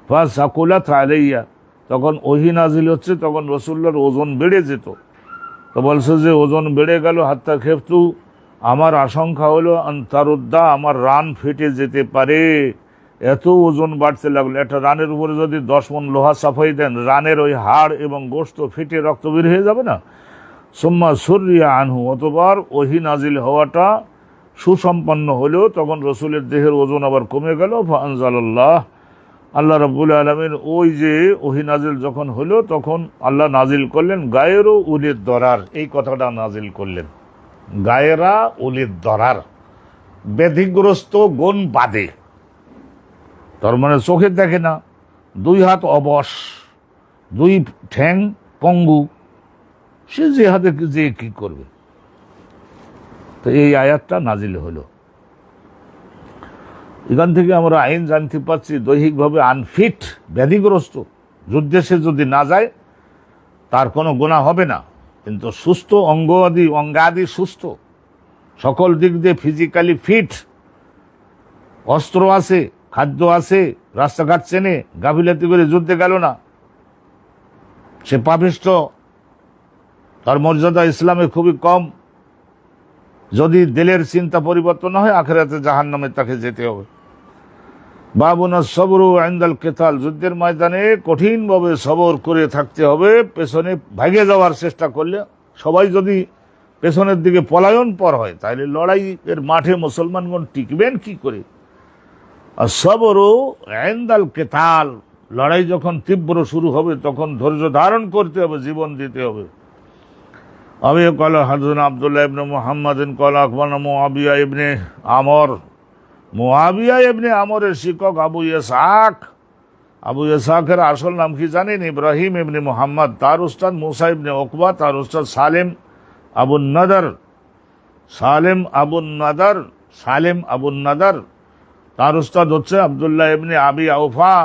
ফাসাকুলাত আলাইয়া, তখন ওহী নাজিল হচ্ছে, তখন রাসূলুল্লাহর ওজন বেড়ে যেত। তো বলছে যে ওজন বেড়ে গেল, হাত্তা খেফতু, আমার আশঙ্কা হলো, আন্তারুদ্দা, আমার রান ফেটে যেতে পারে, এত ওজন বাড়তে লাগলো। একটা রানের উপরে যদি 10 মণ লোহা সাফাই দেন, রানের ওই হাড় এবং গোশত ফেটে রক্ত বের হয়ে যাবে না? সুম্মা সুররিয়া আনহু, অতবার ওহী নাজিল হওয়াটা সুসম্পন্ন হলো, তখন রসুলের দেহের ওজন আবার কমে গেল। ফাআনজালাল্লাহ, আল্লাহ রাব্বুল আলামিন ওই যে ওহী নাজিল যখন হলো, তখন আল্লাহ নাজিল করলেন গায়রু উলিদ দরার, এই কথাটা নাজিল করলেন, গায়রা উলিদ দরার, ব্যাধিগ্রস্ত গুণ বাদে। তার মানে চোখে দেখে না, 2 হাত অবশ, 2 ঠ্যাং পঙ্গু, সে জিহাদে যে কি করবে? তো এই আয়াতটা নাজিল হলো। এখান থেকে আমরা আইন জানতে পারছি, দৈহিকভাবে আনফিট, ব্যাধিগ্রস্ত, যুদ্ধে সে যদি না যায় তার কোনো গুনাহ হবে না, কিন্তু সুস্থ, অঙ্গাদি সুস্থ, সকল দিক দিয়ে ফিজিক্যালি ফিট, অস্ত্র আছে, খাদ্য আছে, রাস্তাঘাট চেনে, গাফিলাতি করে যুদ্ধে গেল না, সে পাপিষ্ঠ, তার মর্যাদা ইসলামে খুবই কম। যদি দিলের চিন্তা পরিবর্তন না হয়, আখিরাতে জাহান্নামে তাকে যেতে হবে। বাবুনা সবরু ইনদাল কিতাল, যুদ্ধের ময়দানে কঠিনভাবে সবর করে থাকতে হবে। পেছনে ভাগে যাওয়ার চেষ্টা করলে, সবাই যদি পেছনের দিকে পলায়ন পর হয়, তাহলে লড়াইয়ের মাঠে মুসলমানগণ টিকবেন কি করে? আর সবরু ইনদাল কিতাল, লড়াই যখন তীব্র শুরু হবে তখন ধৈর্য ধারণ করতে হবে, জীবন দিতে হবে। أبي قال حدثنا عبد الله بن محمد قال أخبرنا معاوية ابن عمرو মুআবিয়া ইবনে আমরের শিক্ষক আবু ইসহাক। আবু ইসহাকের আসল নাম কি জানেন? ইব্রাহিম ইবনে মুহাম্মদ। তার উস্তাদ মুসা ইবনে উকবা, তার উস্তাদ সালেম আবুন নাদার, সালেম আবুন নাদার। তার উস্তাদ হচ্ছে আব্দুল্লাহ ইবনে আবি আউফা।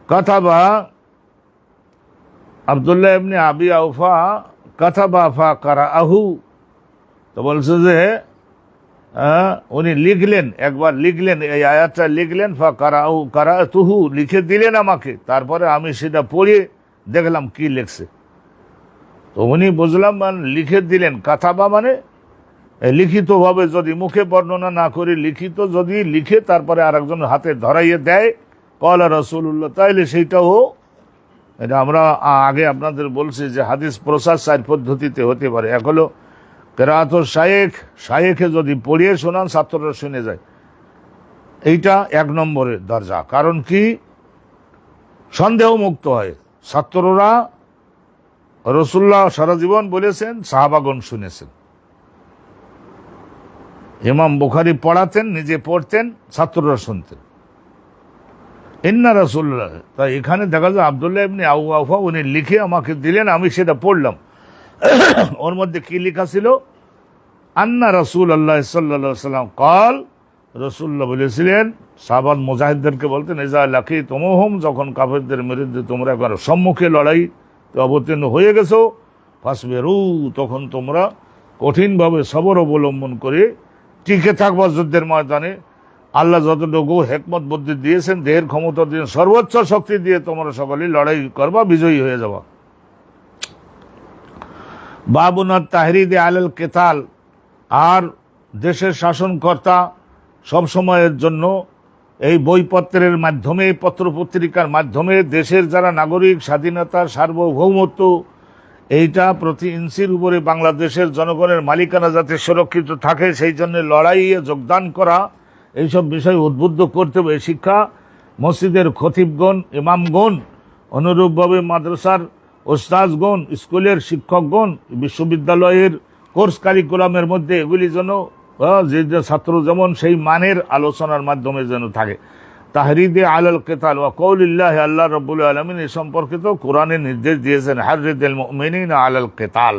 কাতাবা আব্দুল্লাহ ইবনে আবি আউফা কাতাবা ফা কারাআহু। তো বলছে যে উনি লিখলেন, একবার লিখলেন, এই আয়াতটা লিখলেন, ফা কারাতুহু, লিখে দিলেন আমাকে, তারপরে আমি সেটা পড়ে দেখলাম কি লিখছে। তো উনি বুঝলাম লিখে দিলেন। কাতাবা মানে লিখিত ভাবে, যদি মুখে বর্ণনা না করে লিখিত যদি লিখে তারপরে আরেকজন হাতে ধরাইয়ে দেয়, কলা রাসূলুল্লাহ, তাইলে সেইটাও, এটা আমরা আগে আপনাদের বলছি যে হাদিস প্রসার 4 পদ্ধতিতে হতে পারে। এক হলো কেরাতুল শায়েখে যদি পড়িয়ে শোনান, ছাত্ররা শুনে যায়, এইটা 1 নম্বরের দরজা। কারণ কি? সন্দেহ মুক্ত হয়। ছাত্ররা রাসূলুল্লাহ সারা জীবন বলেছেন, সাহাবাগণ শুনেছেন। ইমাম বুখারী পড়াতেন, নিজে পড়তেন, ছাত্ররা শুনতেন। ইন্না রাসূলুল্লাহ, তাই এখানে দেখা যায় আব্দুল্লাহ ইবনে আউফা উনি লিখে আমাকে দিলেন, আমি সেটা পড়লাম। ওর মধ্যে কি লেখা ছিল? আন্না রাসূলুল্লাহ সাল্লাল্লাহু আলাইহি ওয়াসাল্লাম কাল, রাসূলুল্লাহ বলেছিলেন, সাহাবাত মুজাহিদদেরকে বলতেন, ইজা লাকিতুমুহুম, যখন কাফেরদের বিরুদ্ধে তোমরা একবার সম্মুখে লড়াই অবতীর্ণ হয়ে গেছো, ফাসবিরু, তখন তোমরা কঠিনভাবে সবর অবলম্বন করে টিকে থাকবা যুদ্ধের ময়দানে। আল্লাহ যতটুকু হেকমত বুদ্ধি দিয়েছেন, দেহের ক্ষমতা দিয়ে, সর্বোচ্চ শক্তি দিয়ে তোমরা সকলেই লড়াই করবা, বিজয়ী হয়ে যাবা। বাবুনাত তাহরিদে আলাল কিতাল, আর দেশের শাসনকর্তা সবসময়ের জন্য এই বইপত্রের মাধ্যমে, পত্রপত্রিকার মাধ্যমে দেশের যারা নাগরিক, স্বাধীনতা, সার্বভৌমত্ব, এইটা প্রতি ইঞ্চির উপরে বাংলাদেশের জনগণের মালিকানা যাতে সুরক্ষিত থাকে, সেই জন্য লড়াইয়ে যোগদান করা, এইসব বিষয় উদ্বুদ্ধ করতে হবে। শিক্ষা মসজিদের খতিবগণ, ইমামগণ, অনুরূপভাবে মাদ্রাসার ওস্তাদগণ, স্কুলের শিক্ষকগণ, বিশ্ববিদ্যালয়ের কোর্স কারিকুলামের মধ্যে এগুলি যেন যে ছাত্র যেমন সেই মানের আলোচনার মাধ্যমে যেন থাকে। তাহরিদে আলাল কিতাল ওয়া কওলিল্লাহ, আল্লাহ রাব্বুল আলামিন এ সম্পর্কিত কোরআনে নির্দেশ দিয়েছেন, হাররিদিল মুমিনিনা আলাল কিতাল,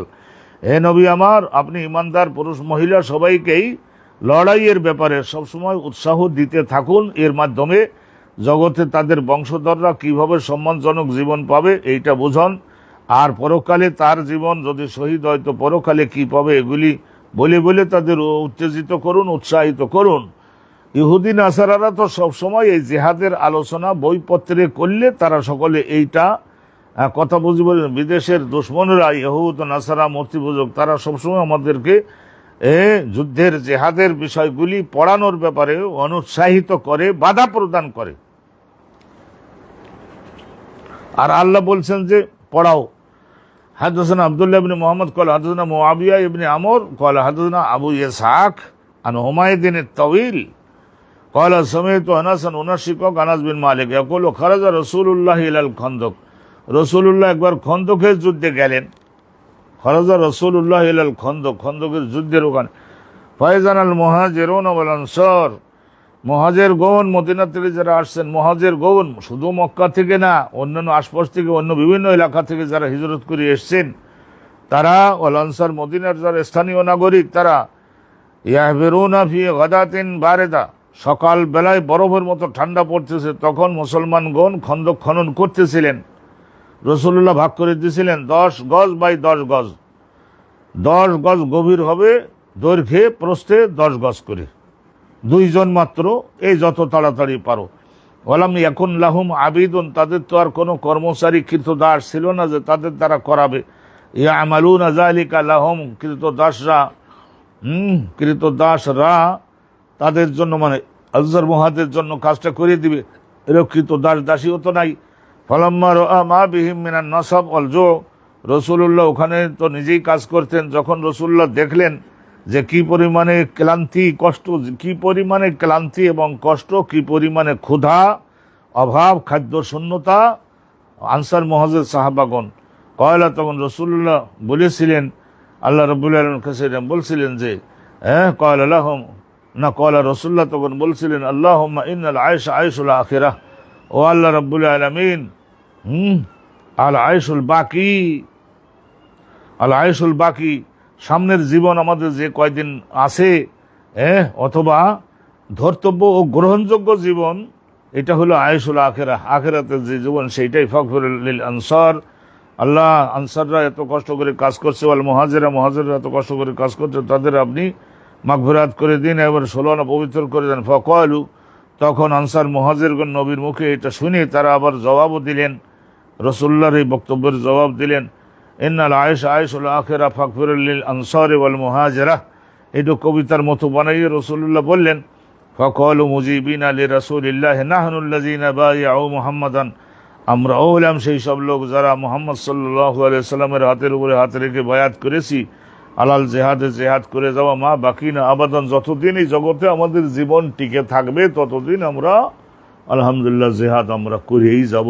হে নবী আমার, আপনি ইমানদার পুরুষ মহিলা সবাইকেই লড়াইয়ের ব্যাপারে সবসময় উৎসাহ দিতে থাকুন। এর মাধ্যমে জগতে তাদের বংশধররা কিভাবে সম্মানজনক জীবন পাবে এইটা বুঝন, আর পরকালে তার জীবন যদি শহীদ হয় তো পরকালে কি পাবে এগুলি বলে বলে তাদের উত্তেজিত করুন, উৎসাহিত করুন। ইহুদি নাসারারা তো সবসময় এই জিহাদের আলোচনা বইপত্রে করলে তারা সকলে এইটা কথা বুঝবে। বিদেশের দুশ্মনরা, ইহুদ নাসারা মূর্তি পূজক, তারা সবসময় আমাদেরকে যুদ্ধের জিহাদের বিষয়গুলি পড়ানোর ব্যাপারে অনুৎসাহিত করে, বাধা প্রদান করে। আর আল্লাহ বলছেন যে পড়াও। হাদাসানা আব্দুল্লাহ ইবনে মুহাম্মদ قال حدثنا معاوية ابن عمرو قال حدثنا ابو اسحاق عن حميد الطويل قال سمعت انس انشق انس بن مالك يقول خرج رسول الله الى الخندق, রাসূলুল্লাহ একবার খন্দকের যুদ্ধে গেলেন। খরজ রাসূলুল্লাহ ইলা আল খন্দক, খন্দকের যুদ্ধের ওখানে। ফায়জান আল মুহাজিরুন ওয়াল আনসার, মুহাজির গণ, মদিনা থেকে যারা আসছেন, মুহাজির গণ শুধু মক্কা থেকে না, অন্যান্য আশপাশ থেকে, অন্য বিভিন্ন এলাকা থেকে যারা হিজরত করে এসছেন তারা, ওয়াল আনসার মদিনার যারা স্থানীয় নাগরিক তারা, ইয়াহবিরুনা ফি গাদাতিন বারিদা, সকাল বেলায় বরফের মতো ঠান্ডা পড়তেছে, তখন মুসলমানগণ খন্দক খনন করতেছিলেন। রাসূলুল্লাহ ভাগ করে দিয়েছিলেন 10 গজ বাই 10 গজ, 10 গজ গভীর হবে, দৈর্ঘ্যে প্রস্থে 10 গজ করে, 2 জন মাত্র, এই যত তাড়াতাড়ি পারো। ওয়ালাম ইয়াকুন লাহুম আবিদুন, তাদের তো আর কোনো কর্মচারী কৃতদাস ছিল না যে তাদের দ্বারা করাবে। ইয়ামালুনা যালিকা লাহুম, কৃতদাসরা তাদের জন্য, মানে আজর মুহাদের জন্য কাজটা করে দিবে, এরকম কৃতদাস দাসীও তো নাই। ফালাম্মা রাআ মা বিহিম মিনান নাসাব ওয়াল জু, রাসূলুল্লাহ ওখানে তো নিজেই কাজ করতেন, যখন রাসূলুল্লাহ দেখলেন যে কি পরিমাণে ক্লান্তি, কষ্ট, কি পরিমাণে ক্লান্তি এবং কষ্ট, কি পরিমাণে ক্ষুধা, অভাব, খাদ্য শূন্যতা, আনসার মুহাজির সাহাবাগণ, কয়লা তখন রাসূলুল্লাহ বলেছিলেন, আল্লাহ রাব্বুল আলামিনের কাছে বলছিলেন যে কয়লা লাহুম, না কয়লা রাসূলুল্লাহ তখন বলছিলেন, আল্লাহুম্মা ইন্নাল আয়শা আয়শুল আখিরাহ, ও আল্লাহ রাব্বুল আলামিন, আল আয়শুল বাকি, আল আয়শুল বাকি, সামনের জীবন আমাদের যে কয়দিন আছে, অথবা ধর্তব্য ও গ্রহণযোগ্য জীবন, এটা হলো আয়শুল আখিরাহ, আখিরাতের যে জীবন সেইটাই। ফাগফির লিল আনসার, আল্লাহ আনসাররা এত কষ্ট করে কাজ করছে, ওয়াল মুহাজিররা এত কষ্ট করে কাজ করছে, তাদের আপনি মাগফিরাত করে দিন, এবার 16 আনা পবিত্র করে দেন। ফাকালু, তখন আনসার মুহাজিরগণ নবীর মুখে এটা শুনে তারা আবার জবাবও দিলেন, রাসূলুল্লাহর এই বক্তব্যের জবাব দিলেন, ইন্নাল আয়শা আয়শুল আখিরাহ ফাগফির লিল আনসারি ওয়াল মুহাজিরা। এটা কবিতার মতো বানাইয়ে রাসূলুল্লাহ বললেন, ফাকালু মুজিবিনা লিরাসূলিল্লাহি নাহনু আল্লাযিনা বায়াউ মুহাম্মাদান, আমরাও হলাম সেই সব লোক যারা মুহাম্মদ সাল্লাল্লাহু আলাইহি সাল্লামের হাতের উপরে হাত রেখে বায়াত করেছি, আলাল জেহাদে জেহাদ করে যাওয়া, মা বাকি না আবাদান, যতদিন এই জগতে আমাদের জীবন টিকে থাকবে ততদিন আমরা আলহামদুলিল্লাহ জেহাদ আমরা করেই যাব।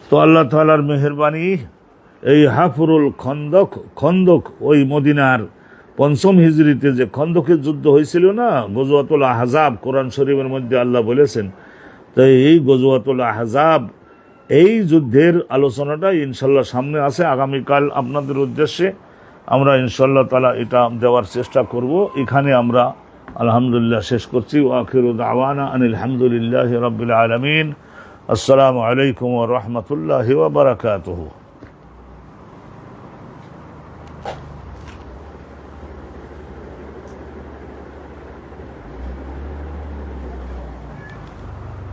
তো আল্লাহ তাআলার মেহেরবানি, এই হাফরুল খন্দক ওই মদিনার 5ম হিজরিতে যে খন্দকের যুদ্ধ হয়েছিল না, গজওয়াতুল আহজাব, কোরআন শরীফের মধ্যে আল্লাহ বলেছেন। তাই এই গজওয়াতুল আহজাব, এই যুদ্ধের আলোচনাটা ইনশাল্লাহ সামনে আছে, আগামীকাল আপনাদের উদ্দেশ্যে আমরা ইনশাল্লাহ তাআলা এটা দেওয়ার চেষ্টা করব। এখানে আমরা আলহামদুলিল্লাহ শেষ করছি। ওয়া আখিরু দাওয়ানা আনিল হামদুলিল্লাহি রাব্বিল আলামিন। আসসালামু আলাইকুম ওয়া রাহমাতুল্লাহি ওয়া বারাকাতুহু।